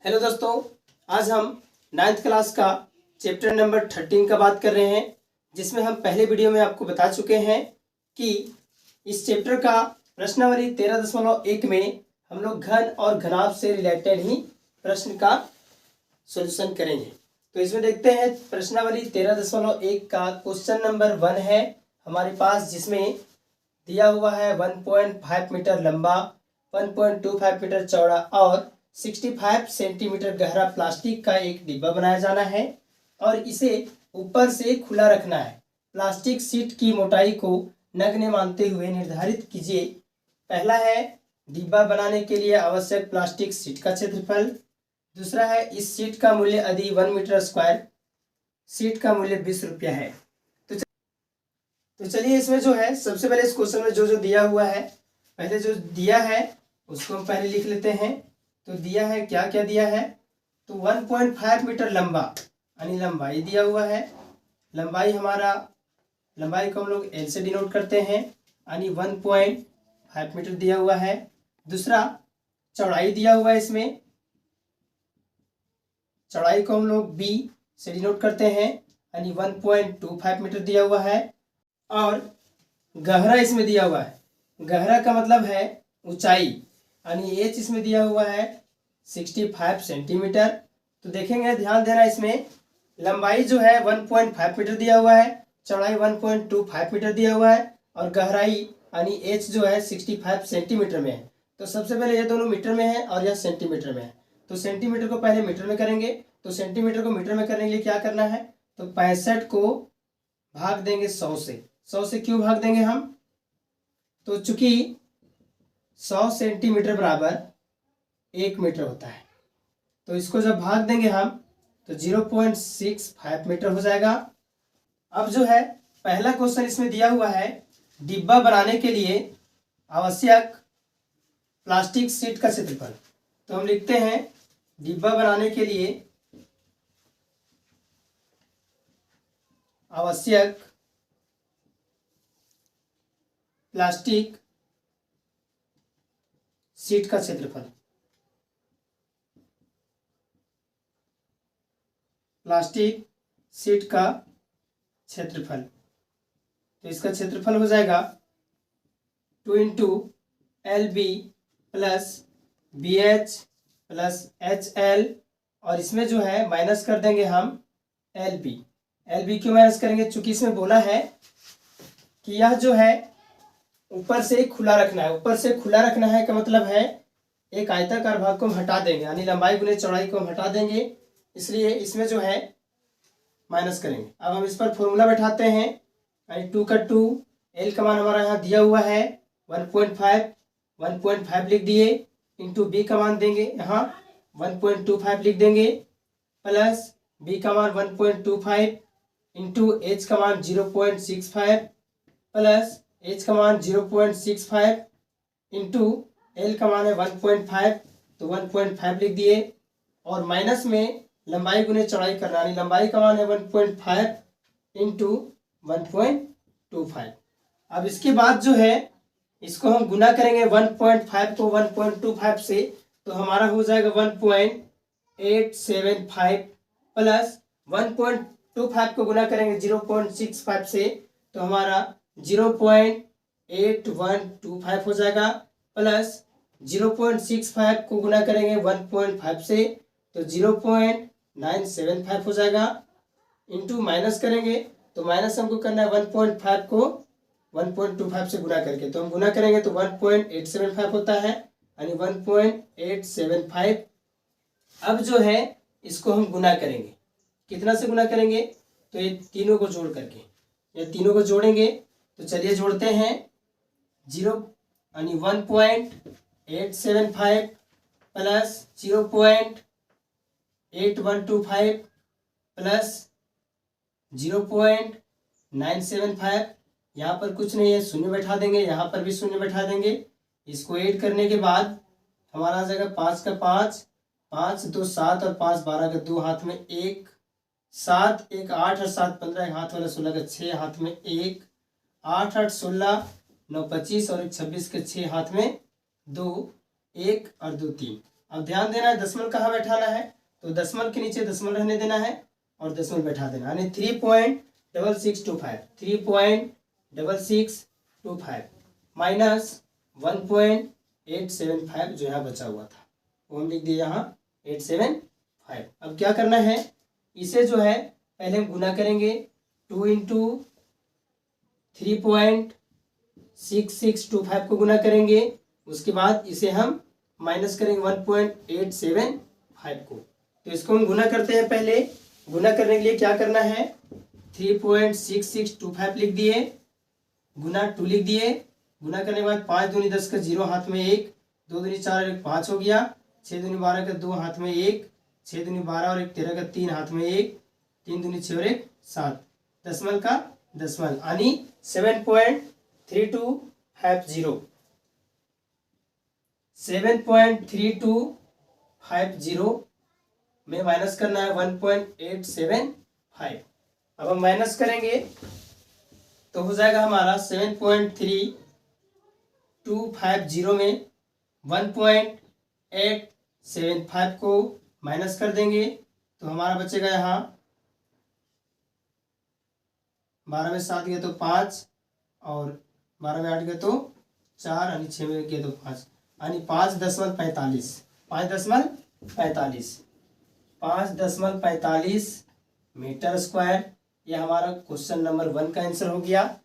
Hello दोस्तों, आज हम 9th क्लास का चैप्टर नंबर 13 का बात कर रहे हैं, जिसमें हम पहले वीडियो में आपको बता चुके हैं कि इस चैप्टर का प्रश्नावली 13.1 में हम लोग घन और घनाभ से रिलेटेड ही प्रश्न का सॉल्यूशन करेंगे। तो इसमें देखते हैं प्रश्नावली 13.1 का क्वेश्चन नंबर 1 है हमारे पास, जिसमें दिया हुआ है 1.5 मीटर लंबा, 1.25 मीटर चौड़ा और 65 सेंटीमीटर गहरा प्लास्टिक का एक डिब्बा बनाया जाना है और इसे ऊपर से खुला रखना है। प्लास्टिक शीट की मोटाई को नगण्य मानते हुए निर्धारित कीजिए। पहला है डिब्बा बनाने के लिए आवश्यक प्लास्टिक शीट का क्षेत्रफल। दूसरा है इस शीट का मूल्य यदि 1 मीटर स्क्वायर, शीट का मूल्य 20 रुपया है। तो चलिए इसमें जो है सबसे पहले इस क्वेश्चन में जो जो दिया हुआ है, पहले जो दिया है उसको हम पहले लिख लेते हैं। तो दिया है क्या क्या दिया है, तो 1.5 मीटर लंबा यानी लंबाई दिया हुआ है। लंबाई को हम लोग एल से डिनोट करते हैं यानी 1.5 मीटर दिया हुआ है। दूसरा चौड़ाई दिया हुआ है, इसमें चौड़ाई को हम लोग बी से डिनोट करते हैं यानी 1.25 मीटर दिया हुआ है। और गहरा इसमें दिया हुआ है, गहरा का मतलब है ऊंचाई यानी एच इसमें दिया हुआ है 65 सेंटीमीटर। तो देखेंगे, ध्यान देना, इसमें लंबाई जो है 1.5 मीटर दिया हुआ है, चौड़ाई 1.25 मीटर दिया हुआ है और गहराई यानी एच जो है 65 सेंटीमीटर में है। तो सबसे पहले ये दोनों मीटर में है और यह सेंटीमीटर में है। तो सेंटीमीटर को पहले मीटर में करेंगे, तो सेंटीमीटर को मीटर में करने के लिए क्या करना है, तो 65 को भाग देंगे 100 से। 100 से क्यों भाग देंगे हम, तो चूंकि 100 सेंटीमीटर बराबर 1 मीटर होता है, तो इसको जब भाग देंगे हम तो 0.65 मीटर हो जाएगा। अब जो है पहला क्वेश्चन इसमें दिया हुआ है डिब्बा बनाने के लिए आवश्यक प्लास्टिक शीट का क्षेत्रफल। तो हम लिखते हैं डिब्बा बनाने के लिए आवश्यक प्लास्टिक शीट का क्षेत्रफल। प्लास्टिक शीट का क्षेत्रफल, तो इसका क्षेत्रफल हो जाएगा 2 into LB plus BH plus HL और इसमें जो है माइनस कर देंगे हम LB क्यों माइनस करेंगे, चूंकि इसमें बोला है कि यह जो है ऊपर से खुला रखना है। ऊपर से खुला रखना है का मतलब है एक आयताकार भाग को हम हटा देंगे यानी लंबाई गुने चौड़ाई को हम हटा देंगे, इसलिए इसमें जो है माइनस करेंगे। अब हम इस पर फॉर्मूला बैठाते हैं यानी 2 का 2, L का मान हमारा यहाँ दिया हुआ है 1.5 लिख दिए, इंटू B का मान देंगे यहाँ 1.25 लिख देंगे, प्लस B का मान 1.25 इंटू H का मान 0.65 प्लस H का मान 0.65 इंटू L का मान है 1.5, तो 1.5 लिख दिए और माइनस में लंबाई गुने चौड़ाई करना यानी लंबाई का मान है 1.5 इंटू 1.25। अब इसके बाद जो है इसको हम गुना करेंगे 1.5 को 1.25 से, तो हमारा हो जाएगा 1.875 प्लस 1.25 को गुना करेंगे 0.65 से, तो हमारा 0.8125 हो जाएगा, प्लस 0.65 को गुना करेंगे 1.5 से तो 0.975 हो जाएगा, इंटू माइनस करेंगे तो माइनस हमको करना है 1.5 को 1.25 से गुना करके, तो हम गुना करेंगे तो 1.875 होता है यानी 1.875। अब जो है इसको हम गुना करेंगे, कितना से गुना करेंगे, तो ये तीनों को जोड़ करके, ये तीनों को जोड़ेंगे। तो चलिए जोड़ते हैं, 1.875 प्लस 0.8125 प्लस 0.975, यहाँ पर कुछ नहीं है, शून्य बैठा देंगे, यहाँ पर भी शून्य बैठा देंगे। इसको ऐड करने के बाद हमारा आ जाएगा 5 का 5, 5 2 7 और 5 12 का 2, हाथ में 1 7 1 8 और 7 15, एक हाथ वाला 16 का 6, हाथ में 1 8 8 16 9 25 और 1 26 के 6, हाथ में 2 1 और 2 3। अब ध्यान देना है दशमलव कहाँ बैठाना है, तो दशमलव के नीचे दशमलव रहने देना है और दशमलव बैठा देना, यानी 3.6625 3.6625 माइनस 1.875 जो यहाँ बचा हुआ था वो हम लिख दिए यहाँ 875। अब क्या करना है, इसे जो है पहले हम गुना करेंगे, 2 इंटू 3.6625 को गुना करेंगे, उसके बाद इसे हम माइनस करेंगे 1.875 को। तो इसको हम गुना करते हैं, पहले गुना करने के लिए क्या करना है, 3.6625 लिख दिए, गुना 2 लिख दिए, गुना करने के बाद 5 दूनी 10 का 0 हाथ में 1, 2 दूनी 4 और 1 5 हो गया, 6 दूनी 12 का 2 हाथ में 1, 6 दूनी 12 और 1 13 का 3 हाथ में 1, 3 दूनी 6 और 1 7, दशमलव का दशमलव यानी 7.3250 7.3250 में माइनस करना है 1.875। अब हम माइनस करेंगे तो हो जाएगा हमारा 7.3250 में 1.875 को माइनस कर देंगे तो हमारा बचेगा यहाँ 12 में 7 गया तो 5 और 12 में 8 गया तो 4 यानी 6 में गया तो 5 यानी 5.45 मीटर स्क्वायर। ये हमारा क्वेश्चन नंबर 1 का आंसर हो गया।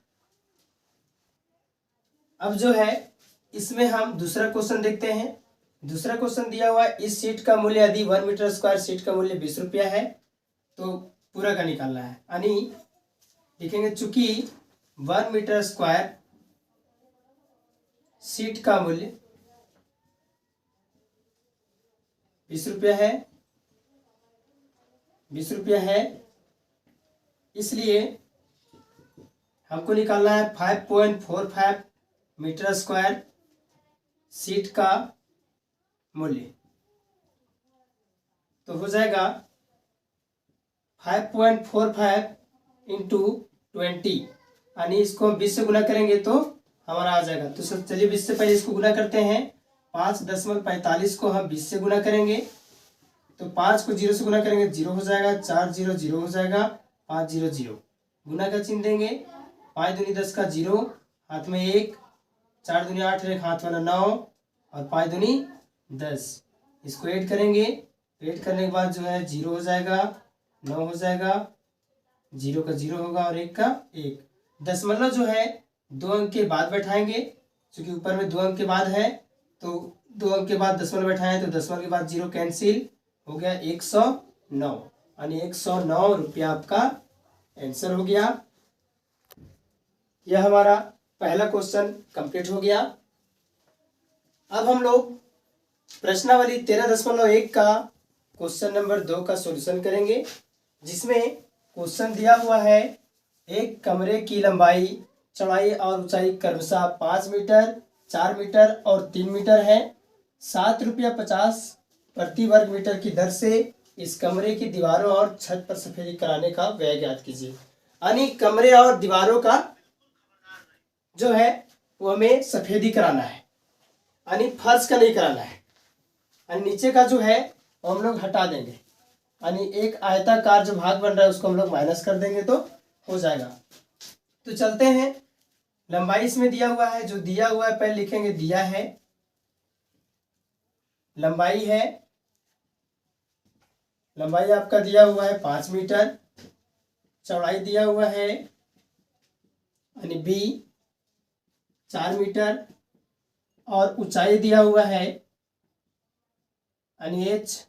अब जो है इसमें हम दूसरा क्वेश्चन देखते हैं। दूसरा क्वेश्चन दिया हुआ है, इस सीट का मूल्य यदि 1 मीटर स्क्वायर सीट का मूल्य 20 रुपया है तो पूरा का निकालना है, यानी लिखेंगे चूंकि 1 मीटर स्क्वायर सीट का मूल्य 20 रुपया है, इसलिए हमको निकालना है 5.45 मीटर स्क्वायर सीट का मूल्य। तो हो जाएगा 5.45 इंटू 20, यानी इसको 20 से गुना करेंगे तो हमारा आ जाएगा। तो सर चलिए 20 से पहले इसको गुना करते हैं। 5.45 को हम 20 से गुना करेंगे तो 5 को 0 से गुना करेंगे 0 हो जाएगा, 4 0 0 हो जाएगा, 5 0 0 गुना का चिन्ह देंगे, 5 दूनी 10 का 0 हाथ में 1, 4 दूनी 8 1 हाथ वाला 9 और 5 दूनी 10, इसको ऐड करेंगे, ऐड करने के बाद जो है 0 हो जाएगा, 9 हो जाएगा, 0 का 0 होगा और 1 का 1। दशमलव जो है 2 अंक के बाद बैठाएंगे, क्योंकि ऊपर में 2 अंक के बाद है तो 2 अंक के बाद दशमलव बैठाएं तो दशमलव के बाद 0 कैंसिल हो गया, 109 यानी 109 रुपया आपका आंसर हो गया। यह हमारा पहला क्वेश्चन कंप्लीट हो गया। अब हम लोग प्रश्नावली 13.1 का क्वेश्चन नंबर 2 का सॉल्यूशन करेंगे, जिसमें क्वेश्चन दिया हुआ है, एक कमरे की लंबाई चौड़ाई और ऊंचाई क्रमशः 5 मीटर 4 मीटर और 3 मीटर है। 7 रुपया 50 प्रति वर्ग मीटर की दर से इस कमरे की दीवारों और छत पर सफेदी कराने का व्यय ज्ञात कीजिए। यानी कमरे और दीवारों का जो है वो हमें सफेदी कराना है, यानी फर्श का नहीं कराना है, यानी नीचे का जो है वो हम लोग हटा देंगे, यानी एक आयताकार जो भाग बन रहा है उसको हम लोग माइनस कर देंगे तो हो जाएगा। तो चलते हैं, लंबाई इसमें दिया हुआ है, जो दिया हुआ है पहले लिखेंगे, दिया है लंबाई है, लंबाई आपका दिया हुआ है 5 मीटर, चौड़ाई दिया हुआ है यानी बी 4 मीटर और ऊंचाई दिया हुआ है यानी एच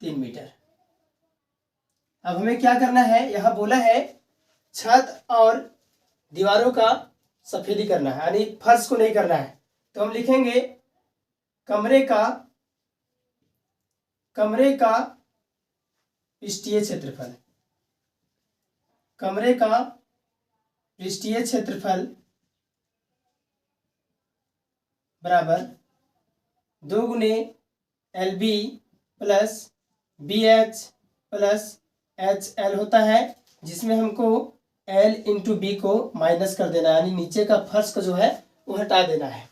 3 मीटर। अब हमें क्या करना है, यहां बोला है छत और दीवारों का सफेदी करना है, यानी फर्श को नहीं करना है। तो हम लिखेंगे कमरे का पृष्ठीय क्षेत्रफल, कमरे का पृष्ठीय क्षेत्रफल बराबर 2 गुने LB plus BH plus HL होता है, जिसमें हमको L इंटू बी को माइनस कर देना है, यानी नीचे का फर्श का जो है वो हटा देना है।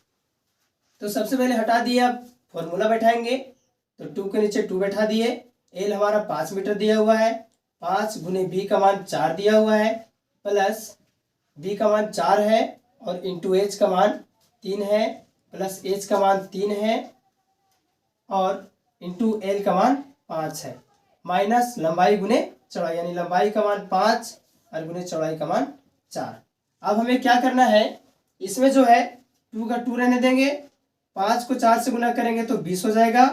तो सबसे पहले हटा दिए, अब फॉर्मूला बैठाएंगे, तो 2 के नीचे 2 बैठा दिए। एल हमारा 5 मीटर दिया हुआ है, 5 गुने बी का मान 4 दिया हुआ है, प्लस बी का मान 4 है और इंटू एच का मान 3 है, प्लस एच का मान 3 है और इंटू एल का मान 5 है, माइनस लंबाई गुने चौड़ाई, यानी लंबाई का मान 5 और गुने चौड़ाई का मान 4। अब हमें क्या करना है, इसमें जो है 2 का 2 रहने देंगे, 5 को 4 से गुना करेंगे तो 20 हो जाएगा,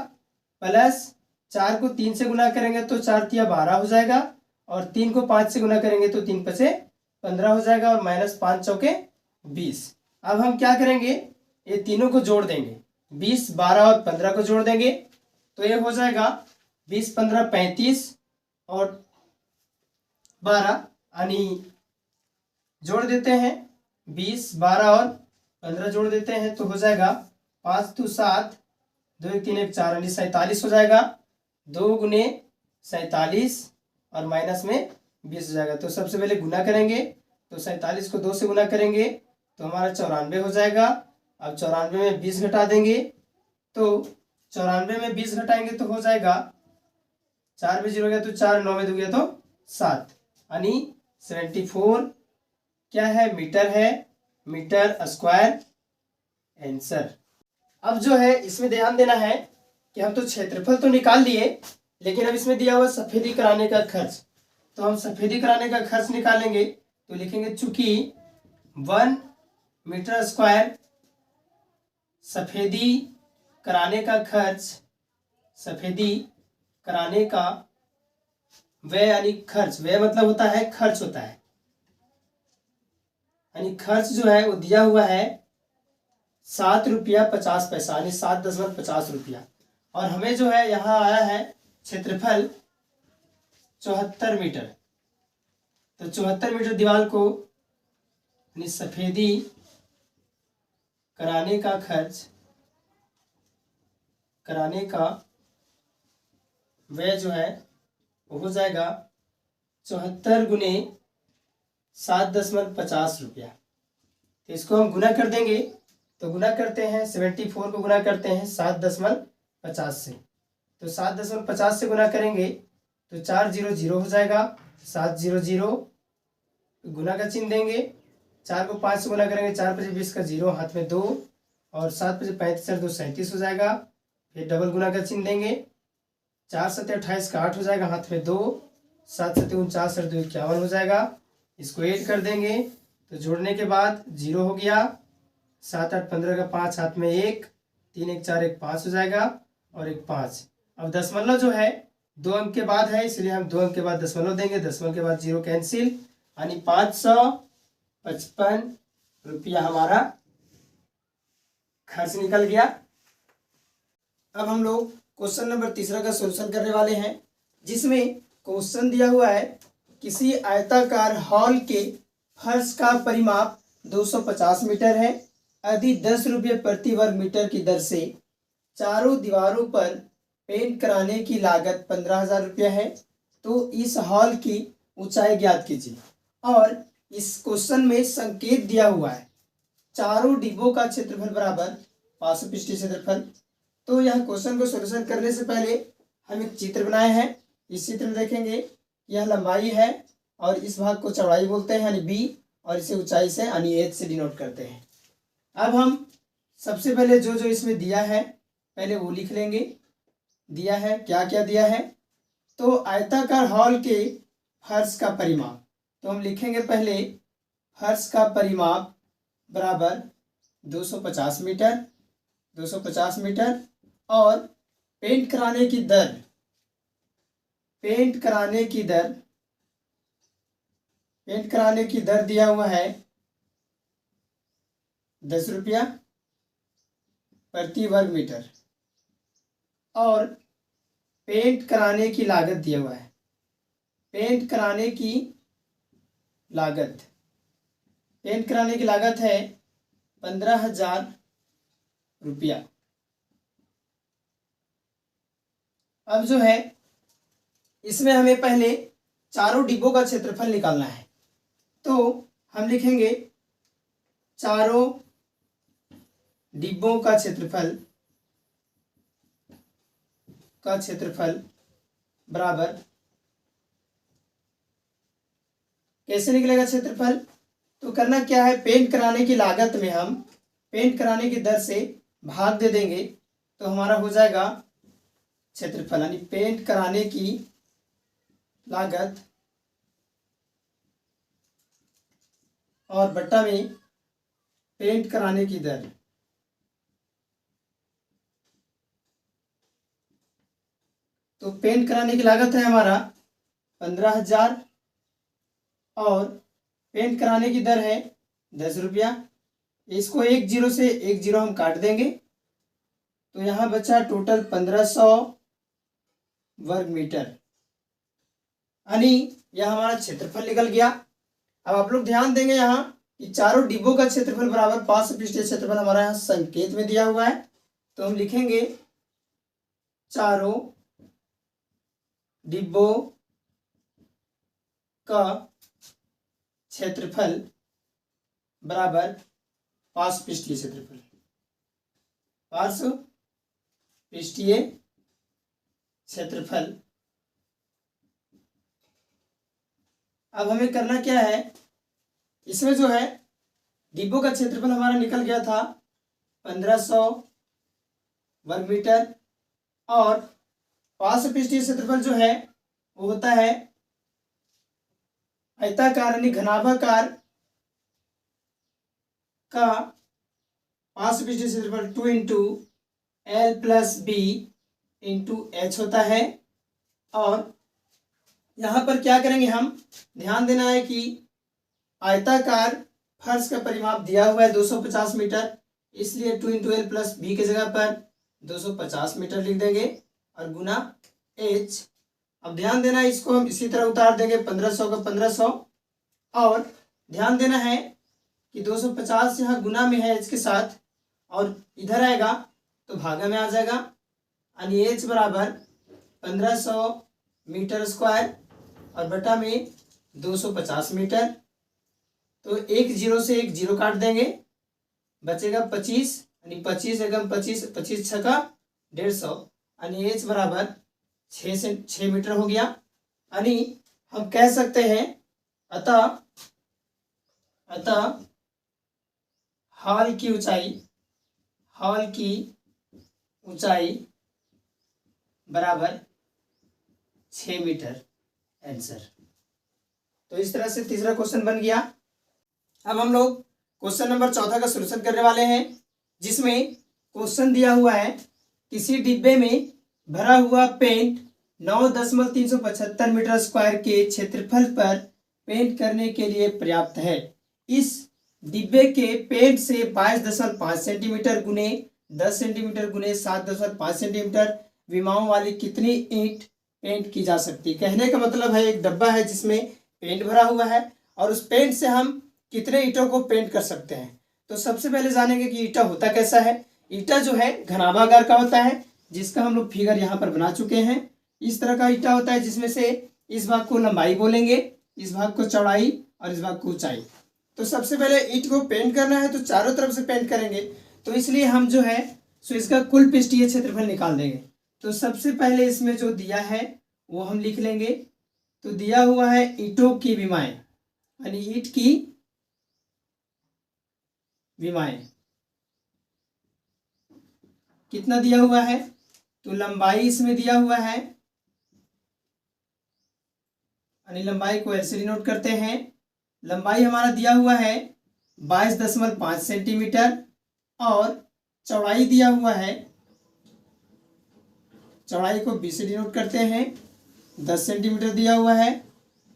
प्लस 4 को 3 से गुना करेंगे तो 4 तिया 12 हो जाएगा और 3 को 5 से गुना करेंगे तो 3 पचे 15 हो जाएगा और माइनस 5 चौके 20। अब हम क्या करेंगे, ये तीनों को जोड़ देंगे, 20, 12 और 15 को जोड़ देंगे तो ये हो जाएगा 20, 15, 35 और 12, यानी जोड़ देते हैं 20, 12 और 15 जोड़ देते हैं तो हो जाएगा 5 तो 7, 2 1 3 1 4 यानी 47 हो जाएगा, 2 गुने 47 और माइनस में 20 हो जाएगा। तो सबसे पहले गुना करेंगे तो 47 को 2 से गुना करेंगे तो हमारा 94 हो जाएगा। अब 94 में 20 घटा देंगे तो 94 में 20 घटाएंगे तो हो जाएगा 4 में 0 गया तो 4, 9 में 2 गया तो 7, यानी 74 क्या है, मीटर है, मीटर स्क्वायर आंसर। अब जो है इसमें ध्यान देना है कि हम तो क्षेत्रफल तो निकाल लिए, लेकिन अब इसमें दिया हुआ सफेदी कराने का खर्च, तो हम सफेदी कराने का खर्च निकालेंगे तो लिखेंगे चूंकि 1 मीटर स्क्वायर सफेदी कराने का खर्च, सफेदी कराने का व्यय यानी खर्च, व्यय मतलब होता है खर्च होता है, यानी खर्च जो है वो दिया हुआ है 7 रुपया 50 पैसा, यानी 7.50 रुपया। और हमें जो है यहाँ आया है क्षेत्रफल 74 मीटर, तो 74 मीटर दीवार को यानी सफेदी कराने का खर्च, कराने का व्यय जो है वो हो जाएगा 74 गुने 7.50 रुपया। तो इसको हम गुना कर देंगे तो गुना करते हैं 74 को गुना करते हैं 7.50 से, तो 7.50 से गुना करेंगे तो 400 हो जाएगा, 700 गुना का चिन्ह देंगे, 4 को 5 से गुना करेंगे 4 पचे 20 का 0 हाथ में 2 और 7 पचे 35 2 37 हो जाएगा, फिर डबल गुना का चिन्ह देंगे, 4 सत्ते 28 का 8 हो जाएगा हाथ में 2, 7 सत्ते 49 और 2 51 हो जाएगा। इसको ऐड कर देंगे तो जोड़ने के बाद 0 हो गया, 7 8 15 का 5 हाथ में 1, 3 1 4 1 5 हो जाएगा और 1 5। अब दशमलव जो है 2 अंक के बाद है, इसलिए हम 2 अंक के बाद दशमलव देंगे, दशमलव के बाद 0 कैंसिल, यानी 555 रुपया हमारा खर्च निकल गया। अब हम लोग क्वेश्चन नंबर 3 का सॉल्यूशन करने वाले हैं, जिसमें क्वेश्चन दिया हुआ है किसी आयताकार हॉल के फर्श का परिमाप 250 मीटर है, यदि 10 रुपये प्रति वर्ग मीटर की दर से चारों दीवारों पर पेंट कराने की लागत 15,000 रुपया है, तो इस हॉल की ऊंचाई ज्ञात कीजिए। और इस क्वेश्चन में संकेत दिया हुआ है चारों डिब्बों का क्षेत्रफल बराबर 500 पृष्ठीय क्षेत्रफल। तो यह क्वेश्चन को सॉल्यूशन करने से पहले हम एक चित्र बनाए हैं, इस चित्र में देखेंगे यह लंबाई है और इस भाग को चौड़ाई बोलते हैं यानी बी, और इसे ऊंचाई से यानी एच से डिनोट करते हैं। अब हम सबसे पहले जो जो इसमें दिया है पहले वो लिख लेंगे। दिया है क्या क्या दिया है, तो आयताकार हॉल के फर्श का परिमाप, तो हम लिखेंगे पहले फर्श का परिमाप बराबर 250 मीटर, 250 मीटर, और पेंट कराने की दर, पेंट कराने की दर, पेंट कराने की दर दिया हुआ है 10 रुपया प्रति वर्ग मीटर, और पेंट कराने की लागत दिया हुआ है, पेंट कराने की लागत, पेंट कराने की लागत है 15,000 रुपया। अब जो है इसमें हमें पहले चारों डिब्बों का क्षेत्रफल निकालना है, तो हम लिखेंगे चारों डिब्बों का क्षेत्रफल का क्षेत्रफल बराबर, कैसे निकलेगा क्षेत्रफल? तो करना क्या है, पेंट कराने की लागत में हम पेंट कराने की दर से भाग दे देंगे तो हमारा हो जाएगा क्षेत्रफल, यानी पेंट कराने की लागत और बट्टा में पेंट कराने की दर। तो पेंट कराने की लागत है हमारा 15,000 और पेंट कराने की दर है 10 रुपया। इसको एक जीरो से एक जीरो हम काट देंगे तो यहाँ बचा टोटल 1500 वर्ग मीटर, यानी यह हमारा क्षेत्रफल निकल गया। अब आप लोग ध्यान देंगे यहाँ कि चारों डिब्बों का क्षेत्रफल बराबर 5 पृष्ठीय क्षेत्रफल हमारा यहाँ संकेत में दिया हुआ है, तो हम लिखेंगे चारों डिब्बों का क्षेत्रफल बराबर पार्श्व पृष्ठीय क्षेत्रफल, पार्श्व पृष्ठीय क्षेत्रफल। अब हमें करना क्या है, इसमें जो है डिब्बों का क्षेत्रफल हमारा निकल गया था 1500 वर्ग मीटर और पार्श्व पृष्ठीय क्षेत्रफल जो है वो होता है आयताकार यानी घनाभाकार का पार्श्व पृष्ठीय क्षेत्रफल 2 into L plus B into H होता है। और यहाँ पर क्या करेंगे, हम ध्यान देना है कि आयताकार फर्श का परिमाप दिया हुआ है 250 मीटर, इसलिए 2 इंटू एल प्लस बी की जगह पर 250 मीटर लिख देंगे और गुना एच। अब ध्यान देना है इसको हम इसी तरह उतार देंगे 1500 का 1500 और ध्यान देना है कि 250 यहाँ गुना में है एच के साथ और इधर आएगा तो भागा में आ जाएगा, यानी एच बराबर 1500 मीटर स्क्वायर और बटा में 250 मीटर। तो एक जीरो से एक जीरो काट देंगे, बचेगा 25, यानी 25 एकम 25, 25 छका 150, यानी एच बराबर 6 मीटर हो गया। यानी हम कह सकते हैं अतः हॉल की ऊंचाई बराबर 6 मीटर, आंसर। तो इस तरह से तीसरा क्वेश्चन बन गया। अब हम लोग क्वेश्चन नंबर 14 का सॉल्यूशन करने वाले हैं, जिसमें क्वेश्चन दिया हुआ है किसी डिब्बे में भरा हुआ पेंट 9.375 मीटर स्क्वायर के क्षेत्रफल पर पेंट करने के लिए पर्याप्त है। इस डिब्बे के पेंट से 22.5 सेंटीमीटर गुने 10 सेंटीमीटर गुने 7.5 सेंटीमीटर विमाओं वाली कितनी ईंट पेंट की जा सकती है। कहने का मतलब है एक डब्बा है जिसमें पेंट भरा हुआ है और उस पेंट से हम कितने ईंटों को पेंट कर सकते हैं। तो सबसे पहले जानेंगे कि ईंटा होता कैसा है। ईंटा जो है घनाभागार का होता है, जिसका हम लोग फिगर यहाँ पर बना चुके हैं। इस तरह का ईंटा होता है जिसमें से इस भाग को लंबाई बोलेंगे, इस भाग को चौड़ाई और इस भाग को ऊंचाई। तो सबसे पहले ईंट को पेंट करना है तो चारों तरफ से पेंट करेंगे, तो इसलिए हम जो है सो इसका कुल पृष्ठीय क्षेत्रफल निकाल देंगे। तो सबसे पहले इसमें जो दिया है वो हम लिख लेंगे। तो दिया हुआ है ईंटों की विमाएं, यानी ईंट की विमाएं कितना दिया हुआ है, तो लंबाई इसमें दिया हुआ है, यानी लंबाई को ऐसे डिनोट करते हैं। लंबाई हमारा दिया हुआ है 22.5 सेंटीमीटर और चौड़ाई दिया हुआ है, चौड़ाई को 20 से डिनोट करते हैं, 10 सेंटीमीटर दिया हुआ है।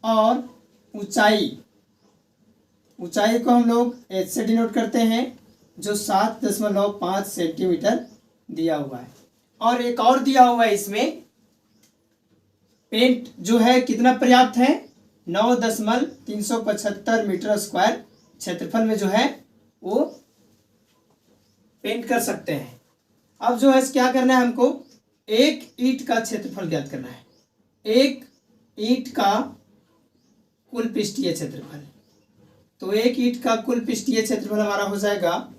और ऊंचाई को हम लोग एच से डिनोट करते हैं, जो 7.5 सेंटीमीटर दिया हुआ है। और एक और दिया हुआ है इसमें पेंट जो है कितना पर्याप्त है, 9.375 मीटर स्क्वायर क्षेत्रफल में जो है वो पेंट कर सकते हैं। अब जो है क्या करना है, हमको एक ईंट का क्षेत्रफल ज्ञात करना है। एक ईंट का कुल पृष्ठीय क्षेत्रफल, तो एक ईंट का कुल पृष्ठीय क्षेत्रफल हमारा हो जाएगा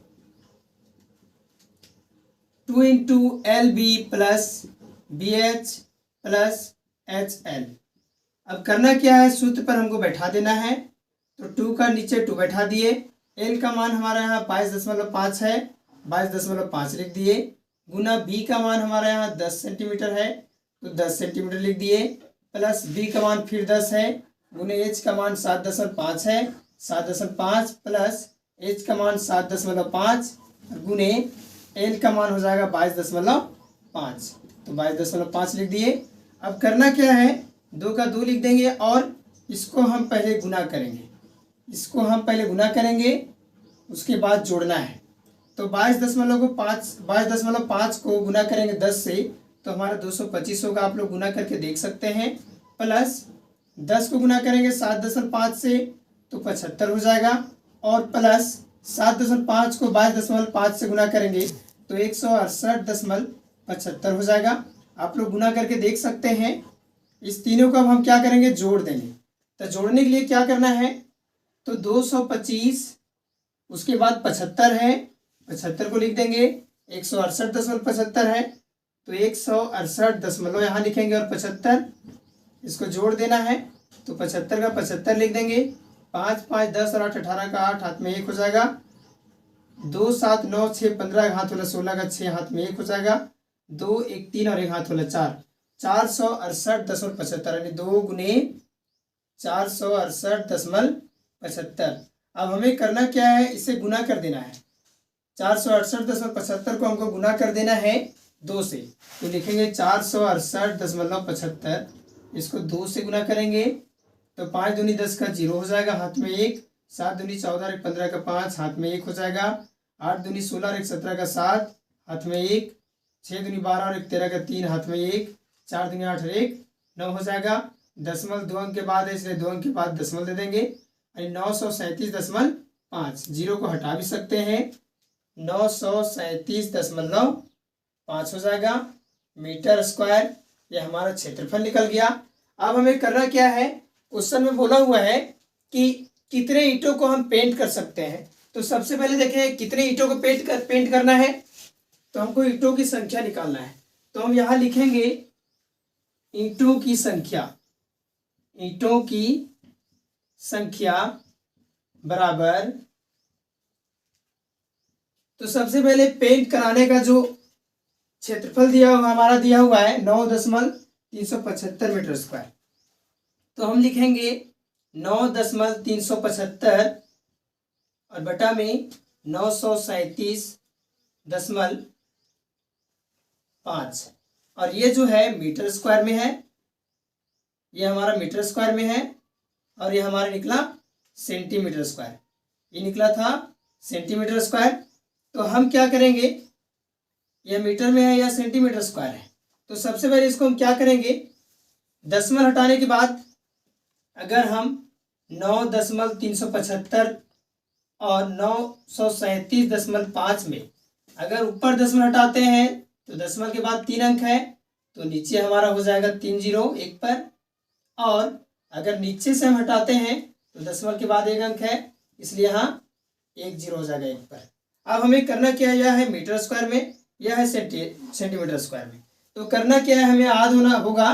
2 into L B plus BH plus HL। अब करना क्या है, सूत्र पर हमको बैठा देना है। तो 2 का नीचे 2 बैठा दिए, L का मान हमारा यहाँ 22.5 है, 22.5 लिख दिए, गुना B का मान हमारा यहाँ 10 सेंटीमीटर है तो 10 सेंटीमीटर लिख दिए, प्लस B का मान फिर 10 है, गुने H का मान 7.5 है, 7.5 प्लस H का मान 7.5 गुने L का मान हो जाएगा 22.5, तो 22.5 लिख दिए। अब करना क्या है, 2 का 2 लिख देंगे और इसको हम पहले गुना करेंगे, इसको हम पहले गुना करेंगे, उसके बाद जोड़ना है। तो 22.5 को गुना करेंगे 10 से तो हमारा 225 होगा, आप लोग गुना करके देख सकते हैं। प्लस 10 को गुना करेंगे 7.5 से तो 75 हो जाएगा, और प्लस 7.5 को 22.5 से गुना करेंगे तो 168.75 हो जाएगा। आप लोग गुना करके देख सकते हैं। इस तीनों को अब हम क्या करेंगे, जोड़ देंगे। तो जोड़ने के लिए क्या करना है, तो 225 उसके बाद 75 है, 75 को लिख देंगे, 168.75 है तो 168 यहाँ लिखेंगे और 75 इसको जोड़ देना है तो 75 का 75 लिख देंगे, 5 5 10 और 8 18 का 8 हाथ में 1 हो जाएगा, 2 7 9 6 15 हाथ वाला 16 का 6 हाथ में 1 हो जाएगा, 2 1 3 और 1 हाथ वाला 4, 468.75 यानी 2 गुने 468.75। अब हमें करना क्या है, इसे गुना कर देना है। 468.75 को हमको गुना कर देना है 2 से, तो लिखेंगे 468.75, इसको 2 से गुना करेंगे तो 5 दूनी 10 का 0 हो जाएगा, हाथ में 1, 7 दूनी 14 और 15 का 5 हाथ में 1 हो जाएगा, 8 दूनी 16 और 17 का 7 हाथ में 1, 6 दूनी 12 और 13 का 3 हाथ में 1, 4 दूनी 8 और 1 9 हो जाएगा। दशमलव 2 अंक के बाद है इसलिए 2 अंक के बाद दशमलव दे देंगे, 937.5, 0 को हटा भी सकते हैं, 937.5 हो जाएगा मीटर स्क्वायर। ये हमारा क्षेत्रफल निकल गया। अब हमें करना क्या है, क्वेश्चन में बोला हुआ है कि कितने ईंटों को हम पेंट कर सकते हैं। तो सबसे पहले देखें कितने ईंटों को पेंट करना है, तो हमको ईंटों की संख्या निकालना है। तो हम यहाँ लिखेंगे ईंटों की संख्या, ईंटों की संख्या बराबर, तो सबसे पहले पेंट कराने का जो क्षेत्रफल दिया हुआ हमारा दिया हुआ है 9.375 मीटर स्क्वायर, तो हम लिखेंगे 9.375 और बटा में 937.5, और ये जो है मीटर स्क्वायर में है, ये हमारा मीटर स्क्वायर में है, और ये हमारा निकला सेंटीमीटर स्क्वायर, ये निकला था सेंटीमीटर स्क्वायर। तो हम क्या करेंगे, यह मीटर में है या सेंटीमीटर स्क्वायर है, तो सबसे पहले इसको हम क्या करेंगे, दशमलव हटाने के बाद अगर हम 9.375 और 937.5 में अगर ऊपर दशमलव हटाते हैं तो दशमलव के बाद 3 अंक है तो नीचे हमारा हो जाएगा 3 0 1 पर, और अगर नीचे से हम हटाते हैं तो दशमलव के बाद 1 अंक है इसलिए यहाँ 1 0 हो जाएगा 1 पर। अब हमें करना क्या है, यह है मीटर स्क्वायर में, यह है सेंटीमीटर स्क्वायर में। तो करना क्या है, हमें याद होना होगा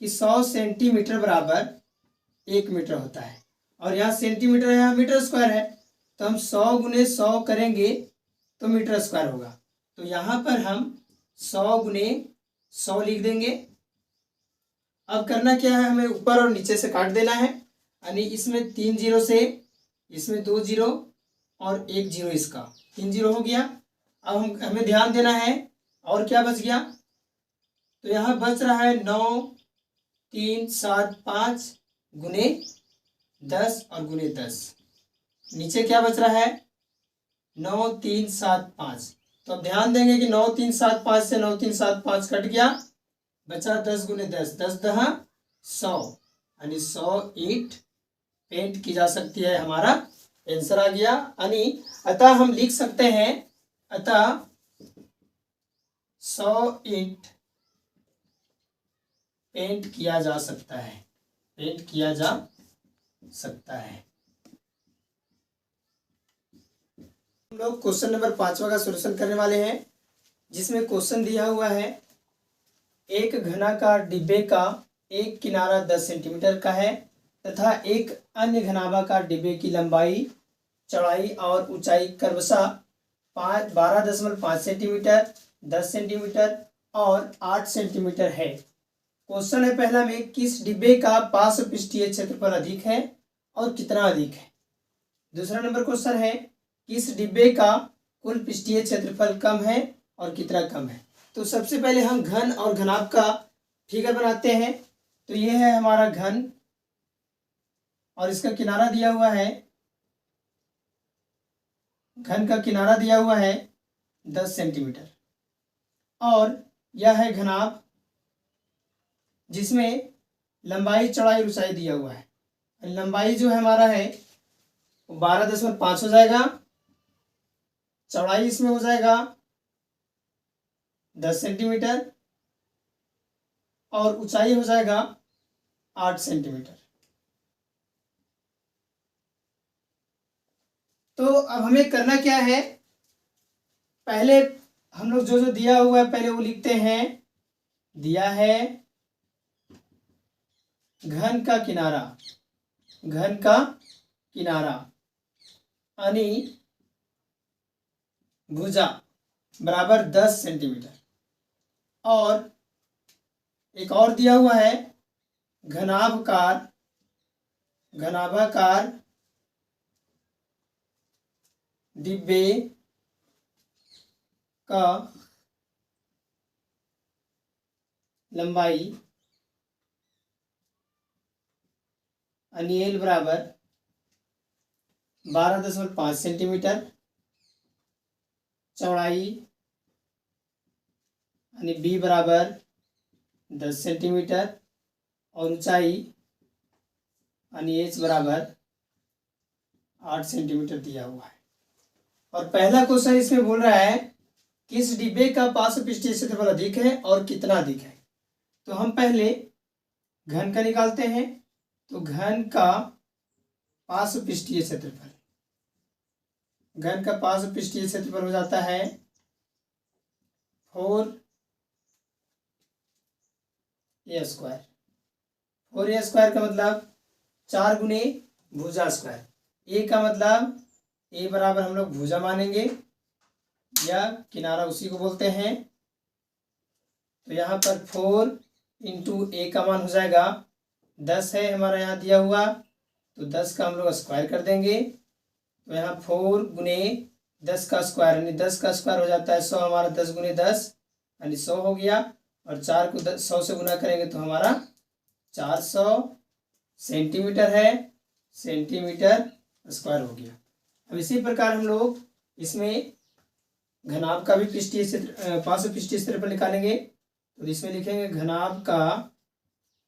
कि 100 सेंटीमीटर बराबर 1 मीटर होता है, और यहाँ सेंटीमीटर है यहाँ मीटर स्क्वायर है, तो हम 100 गुने 100 करेंगे तो मीटर स्क्वायर होगा। तो यहाँ पर हम 100 गुने 100 लिख देंगे। अब करना क्या है, हमें ऊपर और नीचे से काट देना है, यानी इसमें 3 0 से इसमें 2 0 और 1 0, इसका 3 0 हो गया। अब हमें ध्यान देना है और क्या बच गया, तो यहाँ बच रहा है 9.375 गुने 10 और गुने 10, नीचे क्या बच रहा है 9.375। तो अब ध्यान देंगे कि 9.375 से 9.375 कट गया, बचा 10 गुने 10, 10 10 100, यानी 100 ईंट पेंट की जा सकती है। हमारा आंसर आ गया, यानी अतः हम लिख सकते हैं, अतः 100 ईंट पेंट किया जा सकता है, पेंट किया जा सकता है। हम लोग क्वेश्चन नंबर 5वां का सॉल्यूशन करने वाले हैं, जिसमें क्वेश्चन दिया हुआ है एक घनाकार डिब्बे का एक किनारा 10 सेंटीमीटर का है तथा एक अन्य घनाभाकार डिब्बे की लंबाई, चौड़ाई और ऊंचाई क्रमशः 12.5 सेंटीमीटर, 10 सेंटीमीटर और 8 सेंटीमीटर है। क्वेश्चन है पहला में, किस डिब्बे का पार्श्व पृष्ठीय क्षेत्रफल अधिक है और कितना अधिक है। दूसरा नंबर क्वेश्चन है, किस डिब्बे का कुल पृष्ठीय क्षेत्रफल कम है और कितना कम है। तो सबसे पहले हम घन और घनाभ का फिगर बनाते हैं। तो ये है हमारा घन और इसका किनारा दिया हुआ है, घन का किनारा दिया हुआ है 10 सेंटीमीटर और यह है घनाभ जिसमें लंबाई, चौड़ाई, ऊंचाई दिया हुआ है। लंबाई जो है हमारा है 12.5 हो जाएगा, चौड़ाई इसमें हो जाएगा 10 सेंटीमीटर और ऊंचाई हो जाएगा 8 सेंटीमीटर। तो अब हमें करना क्या है, पहले हम लोग जो जो दिया हुआ है पहले वो लिखते हैं। दिया है घन का किनारा, घन का किनारा यानी भुजा बराबर 10 सेंटीमीटर और एक और दिया हुआ है घनाभाकार, घनाभाकार डिब्बे का लंबाई अनियल बराबर 12.5 सेंटीमीटर, चौड़ाई यानी बी बराबर 10 सेंटीमीटर और ऊंचाई यानी एच बराबर 8 सेंटीमीटर दिया हुआ है। और पहला क्वेश्चन इसमें बोल रहा है किस डिब्बे का पार्श्व पृष्ठीय क्षेत्रफल अधिक है और कितना अधिक है। तो हम पहले घन का निकालते हैं। तो घन का पार्श्व पृष्ठीय क्षेत्रफल, घन का पार्श्व पृष्ठीय क्षेत्रफल हो जाता है 4a²। 4a² का मतलब 4 गुने भुजा स्क्वायर। ए का मतलब ए बराबर हम लोग भुजा मानेंगे या किनारा उसी को बोलते हैं। तो यहाँ पर 4 इंटू ए का मान हो जाएगा 10 है हमारा यहाँ दिया हुआ, तो 10 का हम लोग स्क्वायर कर देंगे। तो यहाँ 4 गुने 10 का स्क्वायर यानी 10 का स्क्वायर हो जाता है 100, हमारा 10 गुने 10 यानी 100 हो गया और 4 को 100 से गुना करेंगे तो हमारा 400 सेंटीमीटर है, सेंटीमीटर स्क्वायर हो गया। अब इसी प्रकार हम लोग इसमें घनाभ का भी पृष्ठीय क्षेत्र, पार्श्व पृष्ठीय क्षेत्रफल निकालेंगे। तो इसमें लिखेंगे घनाभ का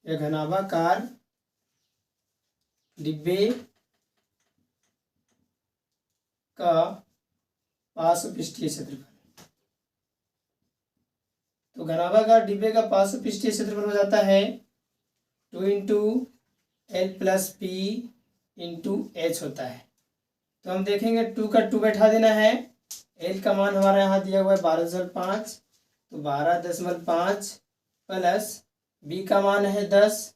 या घनाभाकार डिब्बे का पार्श्व पृष्ठीय क्षेत्रफल। तो घनाभाकार डिब्बे का पार्श्व पृष्ठीय क्षेत्रफल हो जाता है 2 into L plus P into H होता है। तो हम देखेंगे 2 का 2 बैठा देना है। एल का मान हमारा यहाँ दिया हुआ है 12.5, तो 12.5 प्लस बी का मान है 10,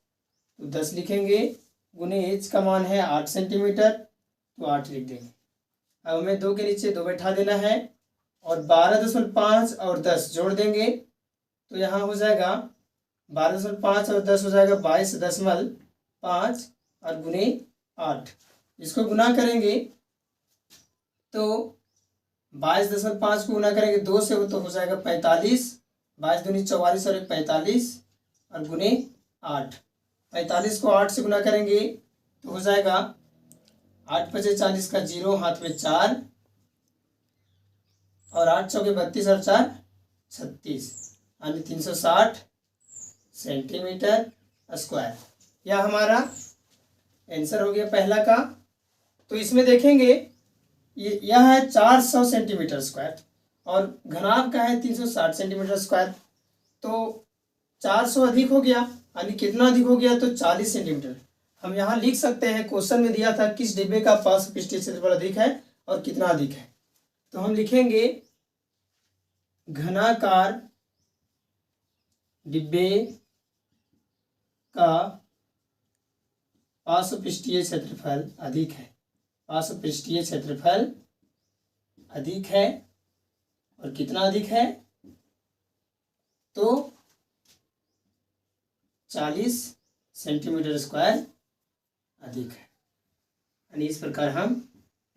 तो 10 लिखेंगे गुने एच का मान है 8 सेंटीमीटर, तो 8 लिख देंगे। अब हमें 2 के नीचे 2 बैठा देना है और 12.5 और 10 जोड़ देंगे तो यहाँ हो जाएगा 12.5 और 10 हो जाएगा 22.5 और गुने 8। इसको गुना करेंगे तो 22.5 को गुना करेंगे 2 से तो हो जाएगा 45, 22 दूनी 44 और 45 और गुने 8। 45 को 8 से गुना करेंगे तो हो जाएगा 8 पचे 40 का 0, हाथ में 4 और 8 चौके 32 और 4 36 यानी 360 सेंटीमीटर स्क्वायर। यह हमारा आंसर हो गया पहला का। तो इसमें देखेंगे यह है 400 सेंटीमीटर स्क्वायर और घनाभ का है 360 सेंटीमीटर स्क्वायर। तो 400 अधिक हो गया यानी कितना अधिक हो गया, तो 40 सेंटीमीटर। हम यहाँ लिख सकते हैं, क्वेश्चन में दिया था किस डिब्बे का पार्श्व पृष्ठीय क्षेत्रफल अधिक है और कितना अधिक है। तो हम लिखेंगे घनाकार डिब्बे का पार्श्वपृष्ठीय क्षेत्रफल अधिक है, पार्श्वपृष्ठीय क्षेत्रफल अधिक है, और कितना अधिक है, तो 40 सेंटीमीटर स्क्वायर अधिक है। यानी इस प्रकार हम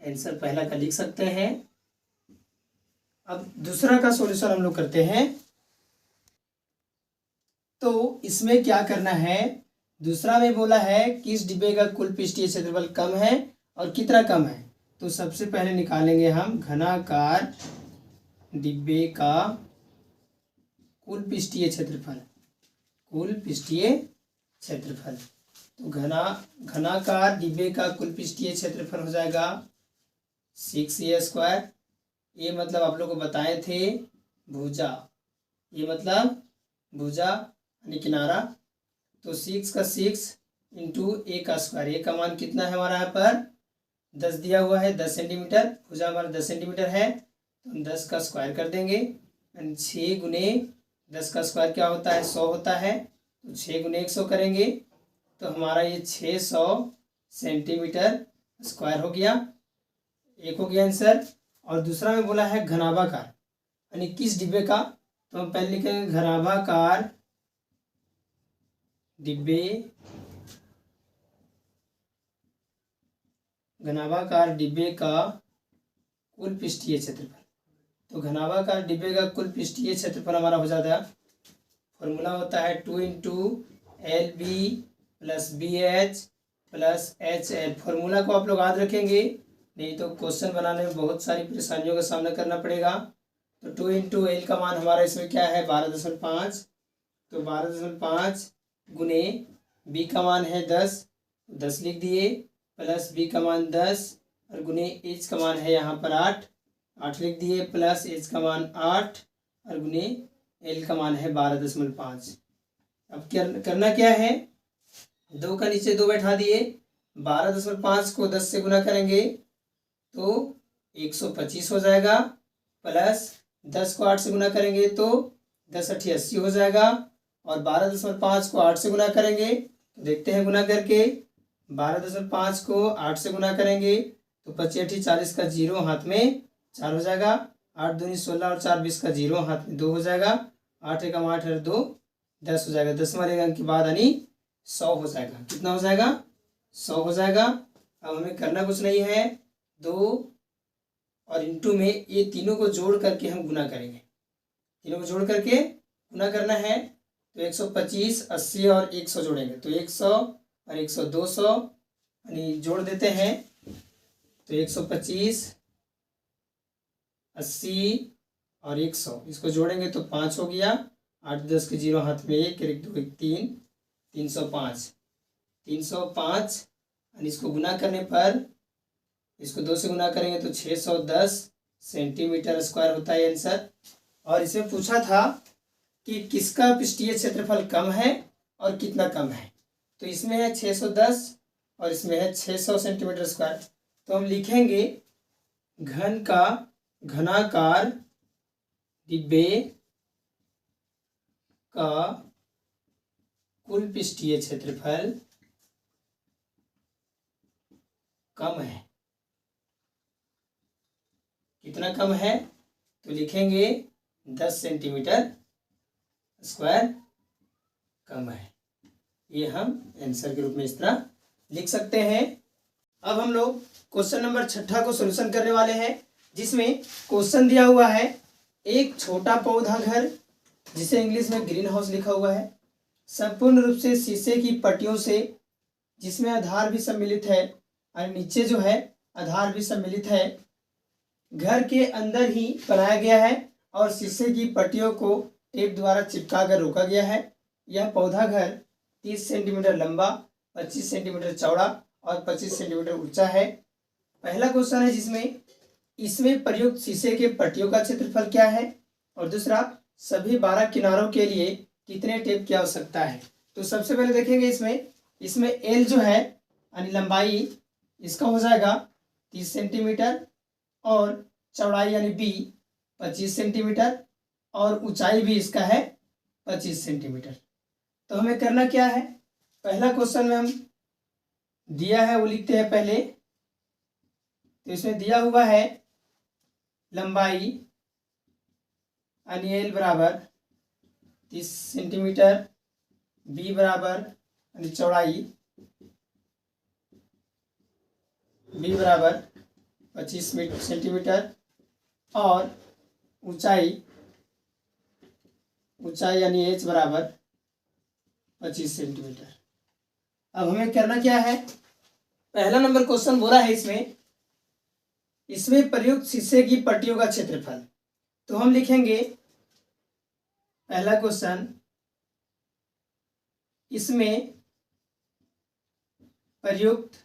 आंसर पहला का लिख सकते हैं। अब दूसरा का सॉल्यूशन हम लोग करते हैं। तो इसमें क्या करना है, दूसरा में बोला है कि इस डिब्बे का कुल पृष्ठीय क्षेत्रफल कम है और कितना कम है। तो सबसे पहले निकालेंगे हम घनाकार डिब्बे का कुल पृष्ठीय क्षेत्रफल, कुल पृष्ठीय क्षेत्रफल। तो घनाकार डिब्बे का कुल पृष्ठीय क्षेत्रफल हो जाएगा 6a स्क्वायर। ये मतलब आप लोग को बताए थे भुजा, ये मतलब भुजा यानी किनारा। तो 6 का 6 इंटू a का स्क्वायर, ए का मान कितना है हमारा यहाँ पर 10 दिया हुआ है, 10 सेंटीमीटर। भुजा हमारा 10 सेंटीमीटर है, तो हम 10 का स्क्वायर कर देंगे। 6 गुने 10 का स्क्वायर क्या होता है, 100 होता है। तो 6 गुने 100 करेंगे तो हमारा ये 600 सेंटीमीटर स्क्वायर हो गया। एक हो गया आंसर। और दूसरा में बोला है घनाभाकार, यानी किस डिब्बे का, तो हम पहले लिखेंगे घनाभाकार डिब्बे, घनाभाकार डिब्बे का कुल पृष्ठीय क्षेत्रफल। तो घनाभाकार डिब्बे का कुल पृष्ठीय क्षेत्रफल हमारा हो जाता है, फॉर्मूला होता है 2 into LB plus BH plus HL। Formula को आप लोग याद रखेंगे, नहीं तो क्वेश्चन बनाने में बहुत सारी परेशानियों का सामना करना पड़ेगा। तो 2 इंटू L का मान हमारा इसमें क्या है 12.5, तो 12.5 गुने B का मान है 10 लिख दिए, प्लस B का मान 10 और गुने H का मान है यहाँ पर 8 लिख दिए, प्लस H का मान 8 और गुने L का मान है 12.5। अब करना क्या है, 2 का नीचे 2 बैठा दिए, 12.5 को 10 से गुना करेंगे तो 125 हो जाएगा, प्लस 10 को 8 से गुना करेंगे तो 10 8 80 हो जाएगा, और 12.5 को 8 से गुना करेंगे तो देखते हैं गुना करके, 12.5 को 8 से गुना करेंगे तो 25 8 40 का 0 हाथ में 4 हो जाएगा, 8 दूनी 16 और 4 20 का 0 हाथ में 2 हो जाएगा, 8 एकम 8 और 2 10 हो जाएगा। 10 वाले अंक के बाद यानी 100 हो जाएगा। कितना हो जाएगा 100 हो जाएगा। अब हमें करना कुछ नहीं है, 2 और इंटू में ये तीनों को जोड़ करके हम गुना करेंगे, तीनों को जोड़ करके गुना करना है। तो 125 80 और 100 जोड़ेंगे तो 100 और 100 200 यानी जोड़ देते हैं तो 125 80 और 100 इसको जोड़ेंगे तो 5 हो गया, 8 10 के 0 हाथ में 1 1 2 1 3 305 और इसको गुना करने पर, इसको 2 से गुना करेंगे तो 610 सेंटीमीटर स्क्वायर होता है आंसर। और इसमें पूछा था कि किसका पृष्ठीय क्षेत्रफल कम है और कितना कम है, तो इसमें है 610 और इसमें है 600 सेंटीमीटर स्क्वायर। तो हम लिखेंगे घनाकार डिब्बे का कुल पृष्ठीय क्षेत्रफल कम है। कितना कम है, तो लिखेंगे 10 सेंटीमीटर स्क्वायर कम है। ये हम आंसर के रूप में इस तरह लिख सकते हैं। अब हम लोग क्वेश्चन नंबर 6 को सॉल्यूशन करने वाले हैं, जिसमें क्वेश्चन दिया हुआ है एक छोटा पौधा घर, जिसे इंग्लिश में ग्रीन हाउस लिखा हुआ है, संपूर्ण रूप से शीशे की पट्टियों से, जिसमें आधार भी सम्मिलित है और नीचे जो है आधार भी सम्मिलित है, घर के अंदर ही बनाया गया है और शीशे की पट्टियों को टेप द्वारा चिपका कर रोका गया है। यह पौधा घर 30 सेंटीमीटर लंबा, 25 सेंटीमीटर चौड़ा और 25 सेंटीमीटर ऊंचा है। पहला क्वेश्चन है जिसमें इसमें प्रयुक्त शीशे के पट्टियों का क्षेत्रफल क्या है, और दूसरा सभी 12 किनारों के लिए कितने टेप की आवश्यकता है। तो सबसे पहले देखेंगे इसमें एल जो है यानी लंबाई इसका हो जाएगा 30 सेंटीमीटर और चौड़ाई यानी बी 25 सेंटीमीटर और ऊंचाई भी इसका है 25 सेंटीमीटर। तो हमें करना क्या है, पहला क्वेश्चन में हम दिया है वो लिखते हैं पहले। तो इसमें दिया हुआ है लंबाई यानी एल बराबर 30 सेंटीमीटर, बी बराबर यानी चौड़ाई बी बराबर 25 सेंटीमीटर और ऊंचाई यानी एच बराबर 25 सेंटीमीटर। अब हमें करना क्या है, पहला नंबर क्वेश्चन बोला है इसमें प्रयुक्त शीशे की पट्टियों का क्षेत्रफल। तो हम लिखेंगे पहला क्वेश्चन, इसमें प्रयुक्त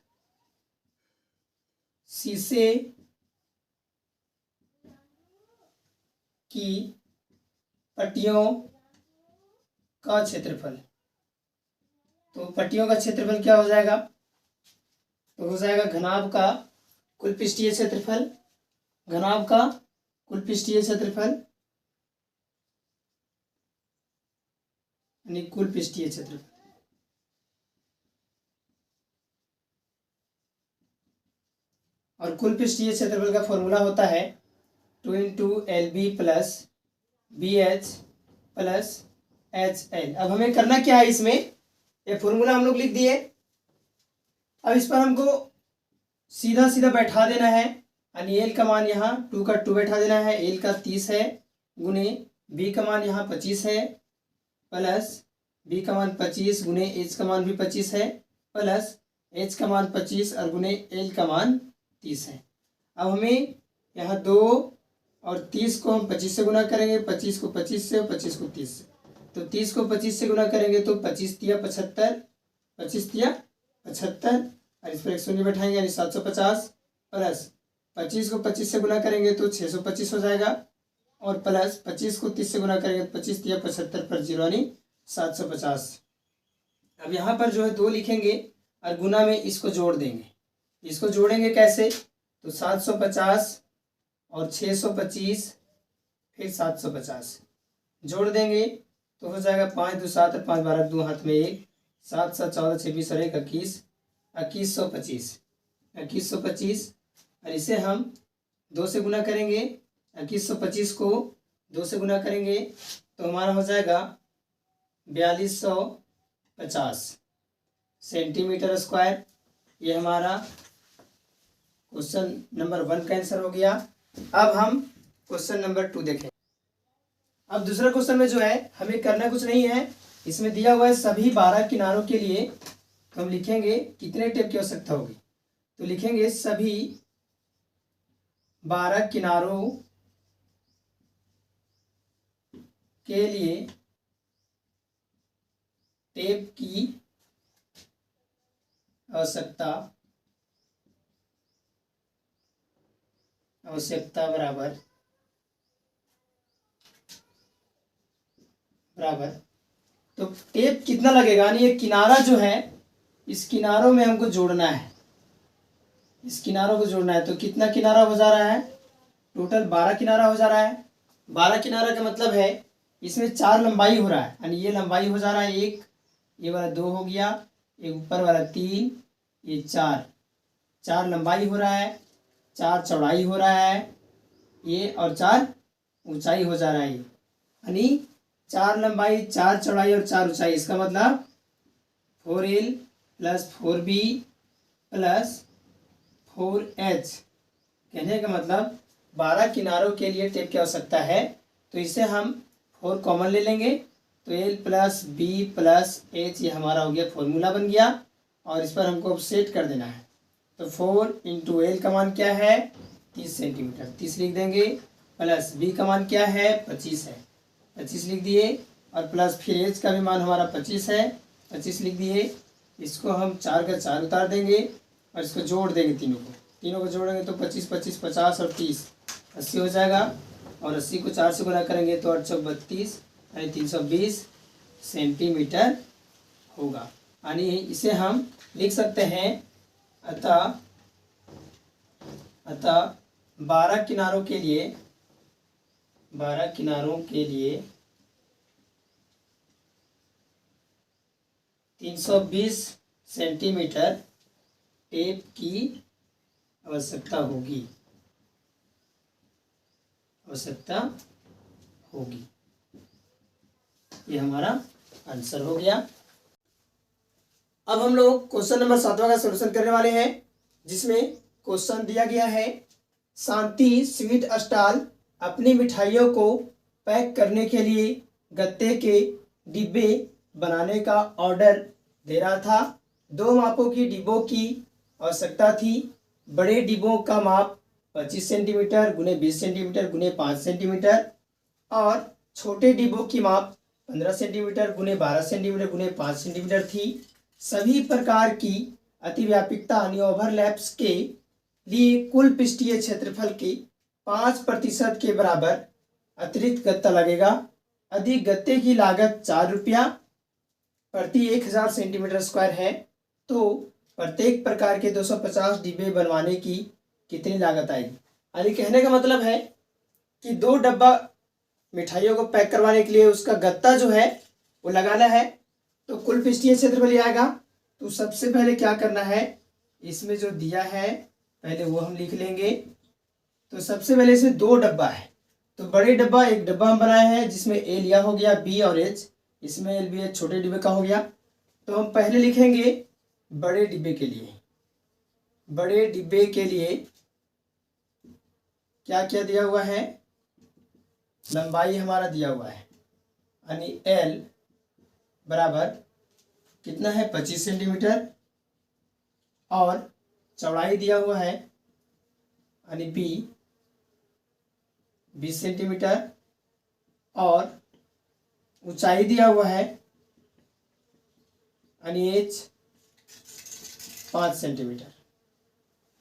शीशे की पट्टियों का क्षेत्रफल। तो पट्टियों का क्षेत्रफल क्या हो जाएगा, तो हो जाएगा घनाभ का कुल पृष्ठीय क्षेत्रफल, घनाभ का कुल पृष्ठीय क्षेत्रफल यानी कुल पृष्ठीय क्षेत्रफल। और कुल पृष्ठीय क्षेत्रफल का फॉर्मूला होता है 2 into L B plus B H plus H L. अब हमें करना क्या है, इसमें ये फॉर्मूला हम लोग लिख दिए। अब इस पर हमको सीधा सीधा बैठा देना है, यानी एल का मान यहाँ 2 का 2 बैठा देना है, एल का 30 है गुने बी का मान यहाँ 25 है प्लस बी का मान 25 गुने एच का मान भी 25 है प्लस एच का मान 25 और गुने एल का मान 30 है। अब हमें यहाँ 2 और 30 को हम 25 से गुना करेंगे, 25 को 25 से और 25 को 30 से। तो 30 को 25 से गुना करेंगे तो 25 तिया 75, 25 तिया 75 और इस पर 1 शून्य बैठाएंगे यानी 750 प्लस 25 को 25 से गुना करेंगे तो 625 हो जाएगा और प्लस 25 को 30 से गुना करेंगे तो 25 तिया 75 पर 0 यानी 750। अब यहाँ पर जो है 2 लिखेंगे और गुना में इसको जोड़ देंगे। इसको जोड़ेंगे कैसे, तो 750 और 625 फिर 750 जोड़ देंगे तो हो जाएगा 5 2 7 और 5 12 2 हाथ में 1, 7 7 14 26 और 1 21, 2125 2125 और इसे हम 2 से गुना करेंगे, 2125 को 2 से गुना करेंगे तो हमारा हो जाएगा 4250 सेंटीमीटर स्क्वायर। ये हमारा क्वेश्चन नंबर 1 का आंसर हो गया। अब हम क्वेश्चन नंबर 2 देखें। अब दूसरा क्वेश्चन में जो है हमें करना कुछ नहीं है, इसमें दिया हुआ है सभी 12 किनारों के लिए हम लिखेंगे कितने टेप की आवश्यकता होगी। तो लिखेंगे सभी 12 किनारों के लिए टेप की आवश्यकता बराबर तो टेप कितना लगेगा, यानी ये किनारा जो है इस किनारों में हमको जोड़ना है, इस किनारों को जोड़ना है। तो कितना किनारा हो जा रहा है, टोटल 12 किनारा हो जा रहा है। 12 किनारा का मतलब है इसमें 4 लंबाई हो रहा है, यानी ये लंबाई हो जा रहा है 1, ये वाला 2 हो गया, एक ऊपर वाला 3, ये 4 लंबाई हो रहा है, 4 चौड़ाई हो रहा है ये और 4 ऊंचाई हो जा रहा है, यानी 4 लंबाई 4 चौड़ाई और 4 ऊंचाई। इसका मतलब 4L plus 4B plus 4H। कहने का मतलब 12 किनारों के लिए टेप की आवश्यकता है, तो इसे हम 4 कॉमन ले लेंगे तो L plus B plus H ये हमारा हो गया, फॉर्मूला बन गया और इस पर हमको अब सेट कर देना है। तो 4 इंटू L का मान क्या है 30 सेंटीमीटर, 30 लिख देंगे प्लस B का मान क्या है 25 है, 25 लिख दिए और प्लस फिर H का भी मान हमारा 25 है, 25 लिख दिए। इसको हम 4 का 4 उतार देंगे और इसको जोड़ देंगे, तीनों को जोड़ेंगे तो 25 25 50 और 30 80 हो जाएगा और 80 को 4 से गुना करेंगे तो 8 चौक 32 यानी 320 सेंटीमीटर होगा। यानी इसे हम लिख सकते हैं अतः 12 किनारों के लिए 320 सेंटीमीटर टेप की आवश्यकता होगी। ये हमारा आंसर हो गया। अब हम लोग क्वेश्चन नंबर 7 का सॉल्यूशन करने वाले हैं, जिसमें क्वेश्चन दिया गया है शांति स्वीट स्टॉल अपनी मिठाइयों को पैक करने के लिए गत्ते के डिब्बे बनाने का ऑर्डर दे रहा था। 2 मापों की डिब्बों की आवश्यकता थी। बड़े डिब्बों का माप 25 सेंटीमीटर गुने 20 सेंटीमीटर गुने 5 सेंटीमीटर और छोटे डिब्बों की माप 15 सेंटीमीटर गुने 12 सेंटीमीटर गुने 5 सेंटीमीटर थी। सभी प्रकार की अतिव्यापकता यानी ओवरलैप्स के लिए कुल पृष्ठीय क्षेत्रफल के 5% के बराबर अतिरिक्त गत्ता लगेगा। अधिक गत्ते की लागत 4 रुपया प्रति 1000 सेंटीमीटर स्क्वायर है, तो प्रत्येक प्रकार के 250 डिब्बे बनवाने की कितनी लागत आएगी। यानी कहने का मतलब है कि 2 डब्बा मिठाइयों को पैक करवाने के लिए उसका गत्ता जो है वो लगाना है, तो कुल पृष्ठीय क्षेत्रफल आएगा। तो सबसे पहले क्या करना है, इसमें जो दिया है पहले वो हम लिख लेंगे। तो सबसे पहले इसमें 2 डब्बा है, तो बड़े डब्बा एक डब्बा हम बनाए हैं जिसमें ए लिया हो गया, बी और एच, इसमें एल बी एच छोटे डिब्बे का हो गया। तो हम पहले लिखेंगे बड़े डिब्बे के लिए। बड़े डिब्बे के लिए क्या क्या दिया हुआ है, लंबाई हमारा दिया हुआ है, यानी एल बराबर कितना है 25 सेंटीमीटर और चौड़ाई दिया हुआ है यानी बी 20 सेंटीमीटर और ऊंचाई दिया हुआ है यानी एच 5 सेंटीमीटर।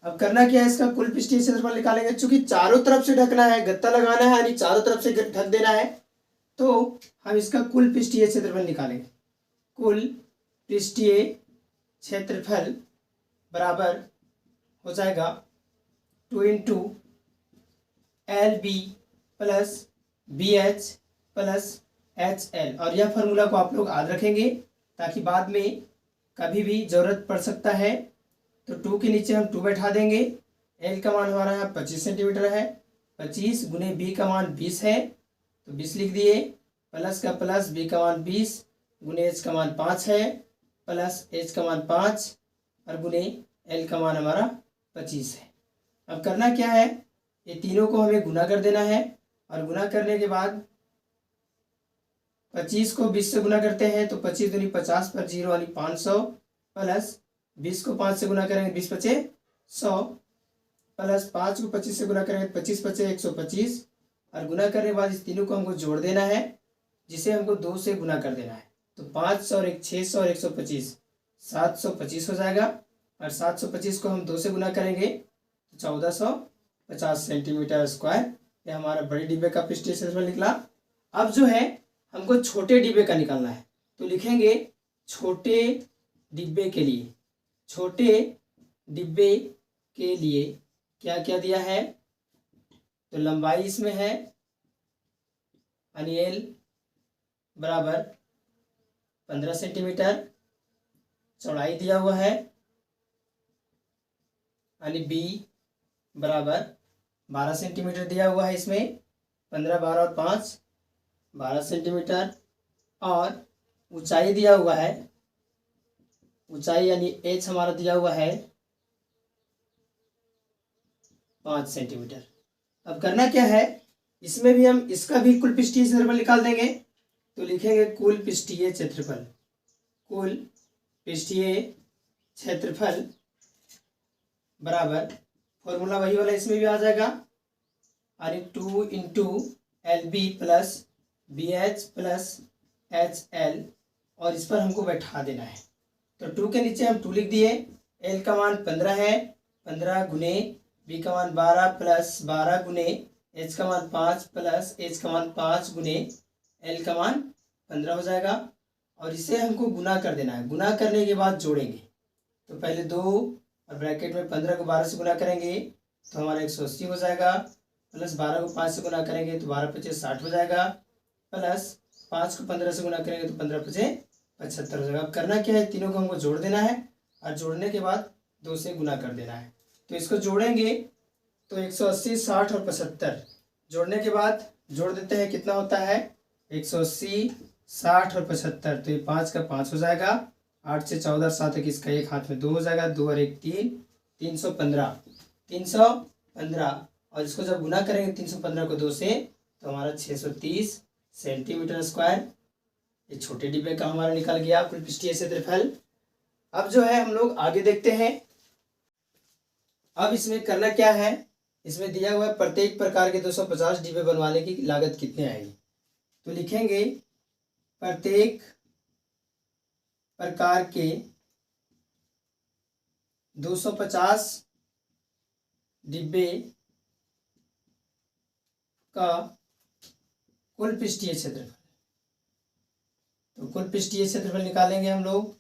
अब करना क्या है, इसका कुल पृष्ठीय क्षेत्रफल निकालेंगे। चूंकि चारों तरफ से ढकना है, गत्ता लगाना है यानी चारों तरफ से ढक देना है, तो हम इसका कुल पृष्ठीय क्षेत्रफल निकालेंगे। कुल पृष्ठीय क्षेत्रफल बराबर हो जाएगा 2 into L B plus B H plus H L. और यह फार्मूला को आप लोग याद रखेंगे ताकि बाद में कभी भी जरूरत पड़ सकता है। तो 2 के नीचे हम 2 बैठा देंगे। एल का मान हमारा यहाँ 25 सेंटीमीटर है, 25 गुने बी का मान 20 है, तो 20 लिख दिए, प्लस का प्लस बी का मान 20 गुने एच का मान 5 है, प्लस एच का मान 5 और गुने एल का मान हमारा 25 है। अब करना क्या है, ये तीनों को हमें गुना कर देना है और गुना करने के बाद 25 को 20 से गुना करते हैं तो 25 दूनी 50 पर 0 वाली 500 प्लस 20 को 5 से गुना करेंगे 20 पचे 100 प्लस 5 को 25 से गुना करेंगे 25 पचे 125 और गुना करने के बाद इस तीनों को हमको जोड़ देना है, जिसे हमको 2 से गुना कर देना है। तो 500 और 600 और 125 725 हो जाएगा और 725 को हम 2 से गुना करेंगे तो 1450 सेंटीमीटर स्क्वायर। यह हमारा बड़े डिब्बे का पृष्ठीय क्षेत्रफल निकला। अब जो है हमको छोटे डिब्बे का निकालना है, तो लिखेंगे छोटे डिब्बे के लिए। छोटे डिब्बे के लिए क्या क्या दिया है, तो लंबाई इसमें है यानी एल बराबर 15 सेंटीमीटर, चौड़ाई दिया हुआ है यानी बी बराबर 12 सेंटीमीटर दिया हुआ है, इसमें 15 12 और 5 12 सेंटीमीटर और ऊंचाई दिया हुआ है, ऊंचाई यानी एच हमारा दिया हुआ है 5 सेंटीमीटर। अब करना क्या है, इसमें भी हम इसका भी कुल पृष्ठीय क्षेत्रफल निकाल देंगे। तो लिखेंगे कुल पृष्ठीय क्षेत्रफल। कुल पृष्ठीय क्षेत्रफल बराबर फॉर्मूला वही वाला इसमें भी आ जाएगा यानी 2 into L B plus B H plus H L और इस पर हमको बैठा देना है। तो 2 के नीचे हम 2 लिख दिए, एल का मान 15 है, 15 गुने बी का मान 12 प्लस 12 गुने एच का मान 5 प्लस एच का मान 5 गुने एल का मान 15 हो जाएगा और इसे हमको गुना कर देना है। गुना करने के बाद जोड़ेंगे, तो पहले 2 और ब्रैकेट में 15 को 12 से गुना करेंगे तो हमारा 180 हो जाएगा, प्लस 12 को 5 से गुना करेंगे तो 12 पचे 60 हो जाएगा, प्लस 5 को 15 से गुना करेंगे तो 15 पचे 75 हो जाएगा। अब करना क्या है, तीनों को हमको जोड़ देना है और जोड़ने के बाद 2 से गुना कर देना है। तो इसको जोड़ेंगे तो 180, 60 और 75 जोड़ने के बाद जोड़ देते हैं, कितना होता है 180, 60 और 75। तो ये 5 का 5 हो जाएगा, 8 से 14, 7 21 का 1 हाथ में 2 हो जाएगा, 2 और 1 3, 315, 315। और इसको जब गुना करेंगे 315 को 2 से तो हमारा 630 सेंटीमीटर स्क्वायर, ये छोटे डिब्बे का हमारा निकल गया कुल पृष्ठीय क्षेत्रफल। अब जो है हम लोग आगे देखते हैं। अब इसमें करना क्या है, इसमें दिया हुआ है प्रत्येक प्रकार के 250 डिब्बे बनवाने की लागत कितनी आएगी। तो लिखेंगे प्रत्येक प्रकार के 250 डिब्बे का कुल पृष्ठीय क्षेत्रफल। तो कुल पृष्ठीय क्षेत्रफल निकालेंगे हम लोग,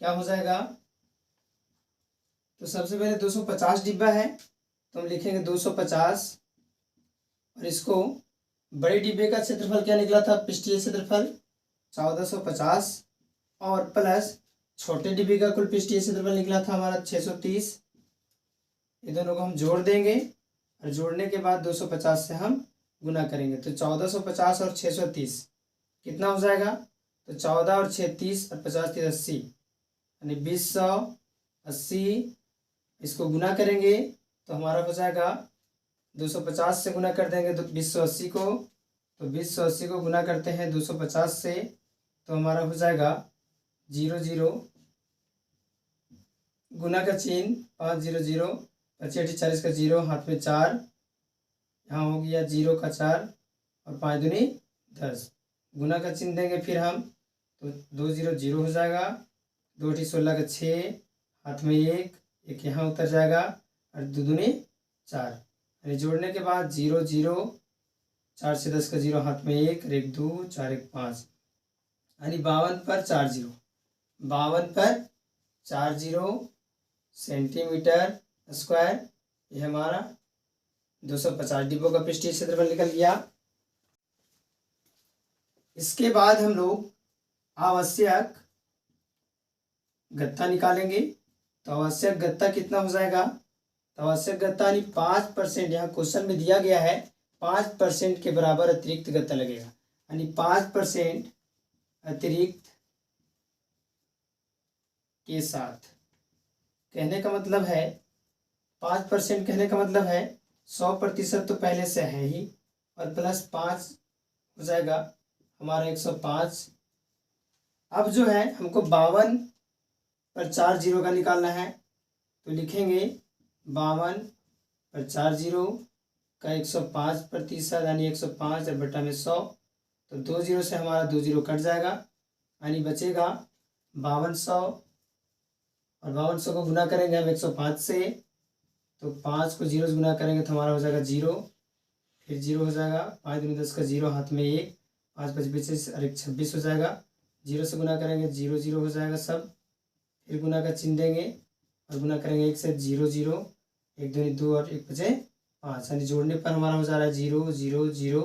क्या हो जाएगा। तो सबसे पहले 250 डिब्बा है तो हम लिखेंगे 250, और इसको बड़े डिब्बे का क्षेत्रफल क्या निकला था, पृष्ठीय क्षेत्रफल 1450, और प्लस छोटे डिब्बे का कुल पृष्ठीय क्षेत्रफल निकला था हमारा 630। ये दोनों को हम जोड़ देंगे और जोड़ने के बाद 250 से हम गुना करेंगे। तो 1450 और 630 कितना हो जाएगा, तो 14 और 6 30 और 50 30 80, यानी 2080। इसको गुना करेंगे तो हमारा हो जाएगा 250 से गुना कर देंगे तो 2080 को, तो 2080 को गुना करते हैं 250 से तो हमारा हो जाएगा 0 0 गुना का चिन्ह 5 0 0, 25 40 का 0, हाथ में 4, यहाँ हो गया 0 का 4 और 5 दूनी 10, गुना का चिन्ह देंगे फिर हम तो 2 0 0 हो जाएगा, 2 8 16 का 6, हाथ में 1 यहाँ उतर जाएगा और 2 दूनी 4, यानी जोड़ने के बाद 0 0, 4 से 10 का 0, हाथ में 1 और 1 2, 4 1 5, यानी 52 पर 4 0, 52 पर 4 0 सेंटीमीटर स्क्वायर। ये हमारा 250 डिब्बों का पृष्ठीय क्षेत्रफल निकल गया। इसके बाद हम लोग आवश्यक गत्ता निकालेंगे। तो आवश्यक गत्ता कितना हो जाएगा, तो आवश्यक गत्ता यानी 5%, यहाँ क्वेश्चन में दिया गया है 5% के बराबर अतिरिक्त गत्ता लगेगा, यानी 5% अतिरिक्त के साथ। कहने का मतलब है 5% कहने का मतलब है 100% तो पहले से है ही, और प्लस 5 हो जाएगा हमारा 105। अब जो है हमको 52 पर 4 0 का निकालना है, तो लिखेंगे 52 पर 4 0 का 105%, यानी 105 और बटा में 100, तो 2 0 से हमारा 2 0 कट जाएगा, यानी बचेगा 5200, और 5200 को गुना करेंगे हम 105 से, तो 5 को 0 से गुना करेंगे तो हमारा हो जाएगा 0, फिर 0 हो जाएगा, 5 दूनी 10 का 0, हाथ में 1, 5 5 25 और 1 26 हो जाएगा, 0 से गुना करेंगे 0 0 हो जाएगा सब, फिर गुना का चिन्ह देंगे और गुना करेंगे 1 से 0 0, 1 दूनी 2 और 1 बचे 5, यानी जोड़ने पर हमारा हो जा रहा है 0 0 0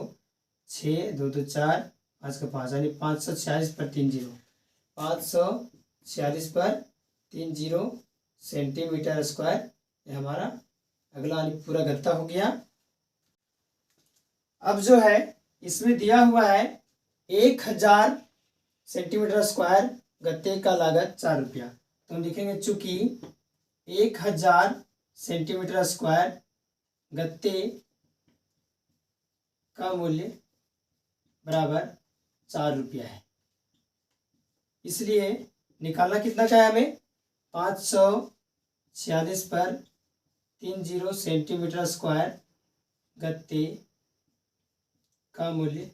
6 2 2 4 5 का 5, यानी 546 पर 3 0, 546 पर 3 0 सेंटीमीटर स्क्वायर। ये हमारा अगला यानी पूरा गत्ता हो गया। अब जो है इसमें दिया हुआ है 1000 सेंटीमीटर स्क्वायर गत्ते का लागत 4 रुपया। तो हम लिखेंगे चूंकि 1000 सेंटीमीटर स्क्वायर गत्ते का मूल्य बराबर 4 रुपया है, इसलिए निकालना कितना का है हमें, 546 पर 3 0 सेंटीमीटर स्क्वायर गत्ते का मूल्य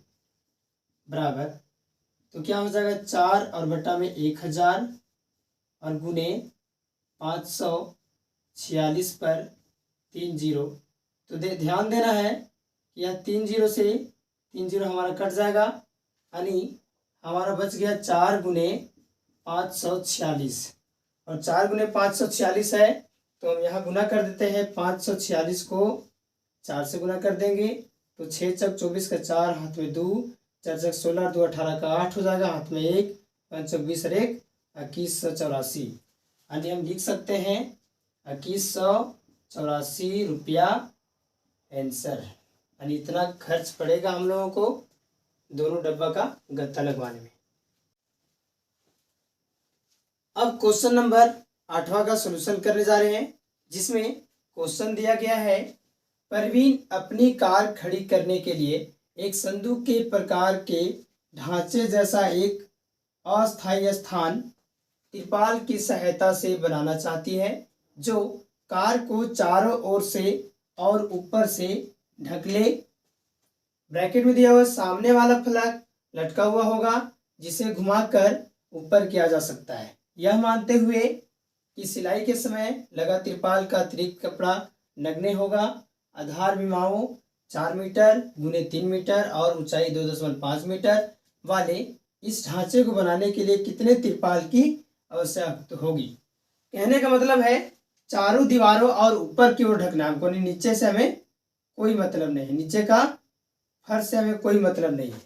बराबर, तो क्या हो जाएगा 4 और बटा में 1000 और गुने 546 पर 3 0। तो ध्यान देना है कि यह 3 0 से 3 0 हमारा कट जाएगा, यानी हमारा बच गया 4 गुने 546, और 4 गुने 546 है तो हम यहाँ गुना कर देते हैं, 546 को 4 से गुना कर देंगे तो 6 चक 24 का 4, हाथ में 2, 4 चक 16, 2 18 का 8 हो जाएगा, हाथ में 1, 5 चक 20 और 1 2184। यानी हम लिख सकते हैं 2184 रुपया आंसर। यानी इतना खर्च पड़ेगा हम लोगों को दोनों डब्बा का गत्ता लगवाने में। अब क्वेश्चन नंबर 8वां का सॉल्यूशन करने जा रहे हैं, जिसमें क्वेश्चन दिया गया है, परवीन अपनी कार खड़ी करने के लिए एक संदूक के प्रकार के ढांचे जैसा एक अस्थायी स्थान तिरपाल की सहायता से बनाना चाहती है, जो कार को चारों ओर से और ऊपर से ढक ले। ब्रैकेट में दिया हुआ सामने वाला फलक लटका हुआ होगा, जिसे घुमाकर ऊपर किया जा सकता है। यह मानते हुए कि सिलाई के समय लगा तिरपाल का अतिरिक्त कपड़ा नगण्य होगा। आधार विमाओं 4 मीटर गुने 3 मीटर और ऊंचाई 2.5 मीटर वाले इस ढांचे को बनाने के लिए कितने तिरपाल की आवश्यकता होगी। कहने का मतलब है चारों दीवारों और ऊपर की ओर ढकना हमको, नीचे से हमें कोई मतलब नहीं है, नीचे का फर्श से हमें कोई मतलब नहीं है।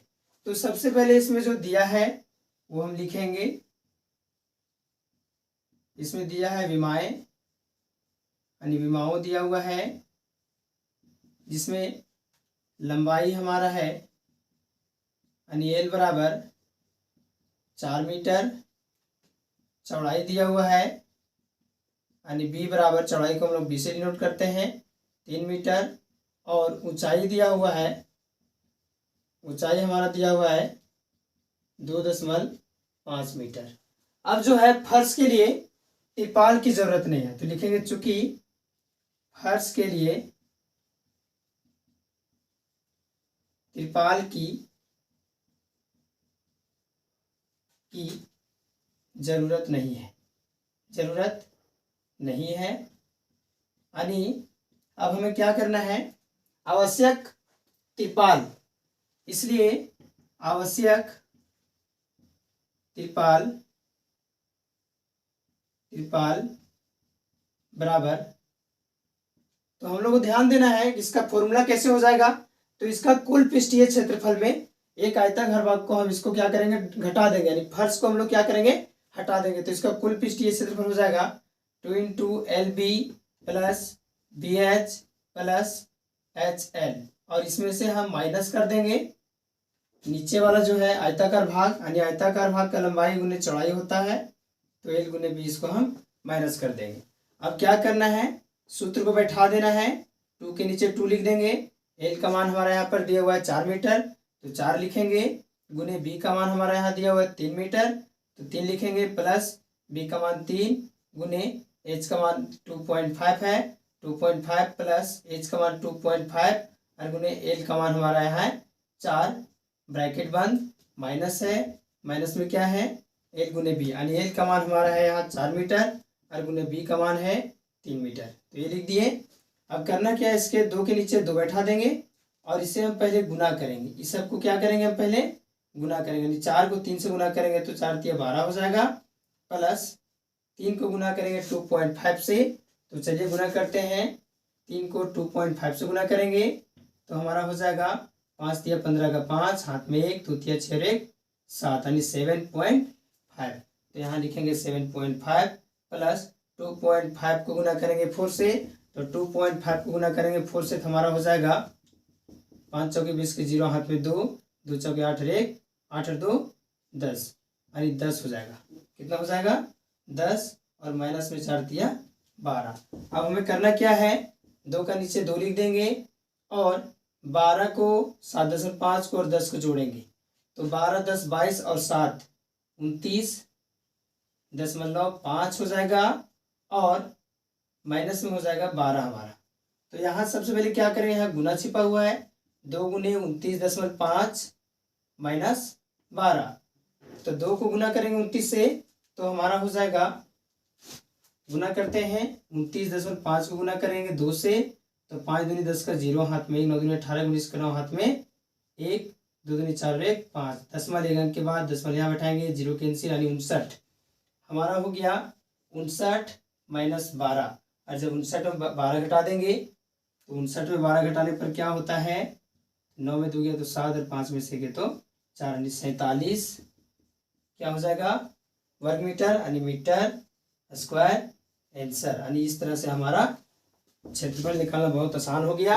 तो सबसे पहले इसमें जो दिया है वो हम लिखेंगे। इसमें दिया है विमाएं, यानी विमाओं दिया हुआ है, जिसमें लंबाई हमारा है यानी एल बराबर 4 मीटर, चौड़ाई दिया हुआ है यानी बी बराबर, चौड़ाई को हम लोग बी से डिनोट करते हैं 3 मीटर, और ऊंचाई दिया हुआ है, ऊंचाई हमारा दिया हुआ है 2.5 मीटर। अब जो है फर्श के लिए तिरपाल की जरूरत नहीं है, तो लिखेंगे चूंकि फर्श के लिए तिरपाल की जरूरत नहीं है, जरूरत नहीं है। यानी अब हमें क्या करना है, आवश्यक तिरपाल, इसलिए आवश्यक तिरपाल बराबर, तो हम लोग को ध्यान देना है कि इसका फॉर्मूला कैसे हो जाएगा। तो इसका कुल पृष्ठीय क्षेत्रफल में एक आयताकार भाग को हम इसको क्या करेंगे, घटा देंगे, यानी फर्श को हम लोग क्या करेंगे, हटा देंगे। तो इसका कुल पृष्ठीय क्षेत्रफल हो जाएगा 2 × LB plus BH plus HL, और इसमें से हम माइनस कर देंगे नीचे वाला जो है आयताकार भाग, यानी आयताकार भाग का लंबाई गुने चौड़ाई होता है, तो L गुने B इसको हम माइनस कर देंगे। अब क्या करना है, सूत्र को बैठा देना है, 2 के नीचे 2 लिख देंगे। L का मान हमारा यहाँ पर दिया हुआ है 4 मीटर, तो 4 लिखेंगे, गुने B का मान हमारा यहाँ दिया हुआ है 3 मीटर, तो 3 लिखेंगे, प्लस B का मान 3 गुने H का मान 2.5 है, 2.5 प्लस H का मान 2.5 और गुने L का मान हमारा यहाँ है 4, ब्रैकेट बंद, माइनस है, माइनस में क्या है L गुने B, यानी L का मान हमारा है यहाँ 4 मीटर और गुने B का मान है 3 मीटर, तो ये लिख दिए। अब करना क्या है, इसके 2 के नीचे 2 बैठा देंगे और इसे हम पहले गुना करेंगे। इस सबको क्या करेंगे, हम पहले गुना करेंगे, 4 को 3 से गुना करेंगे तो 4 × 12 हो जाएगा, प्लस 3 को गुना करेंगे 2.5 से, तो चलिए गुना करते हैं। 3 को 2.5 से गुना करेंगे तो हमारा हो जाएगा 5 × 15 का 5, हाथ में 1, 2 × 6 1 7, यानी 7.5, तो यहाँ लिखेंगे 7.5 प्लस 2.5 को गुना करेंगे 4 से, तो 2.5 को गुना करेंगे 4 से, तो हमारा हो जाएगा 5 चौके 20 के 0, हाथ में 2, 2 चौके 8 और 1, 8 और 2 10, यानी 10 हो जाएगा। कितना हो जाएगा 10, और माइनस में 4 दिया 12। अब हमें करना क्या है, 2 का नीचे 2 लिख देंगे और 12 को 7.5 को और 10 को जोड़ेंगे, तो 12 10 22 और 7 29.5 हो जाएगा, और माइनस में हो जाएगा 12 हमारा। तो यहाँ सबसे पहले क्या करें, यहाँ गुना छिपा हुआ है, 2 गुने 29.5 माइनस 12, तो 2 को गुना करेंगे 29 से, तो हमारा हो जाएगा, गुना करते हैं 29.5 को गुना करेंगे 2 से, तो 5 दूनी 10 का 0, हाथ में 1, 9 दूनी 18, 19 का 9, हाथ में 1, 2 दूनी 4 1 5, 10वां लेंगे के बाद 10वां यहाँ बैठाएंगे, 0 कैंसिल, यानी 59 हमारा हो गया। 59 माइनस 12, और जब 59 में 12 घटा देंगे तो 59 में 12 घटाने पर क्या होता है, 9 में 2 गया तो 7 और 5 में से गए तो 4 यानी 47 क्या हो जाएगा वर्ग मीटर यानी मीटर स्क्वायर आंसर। यानी इस तरह से हमारा क्षेत्रफल निकालना बहुत आसान हो गया।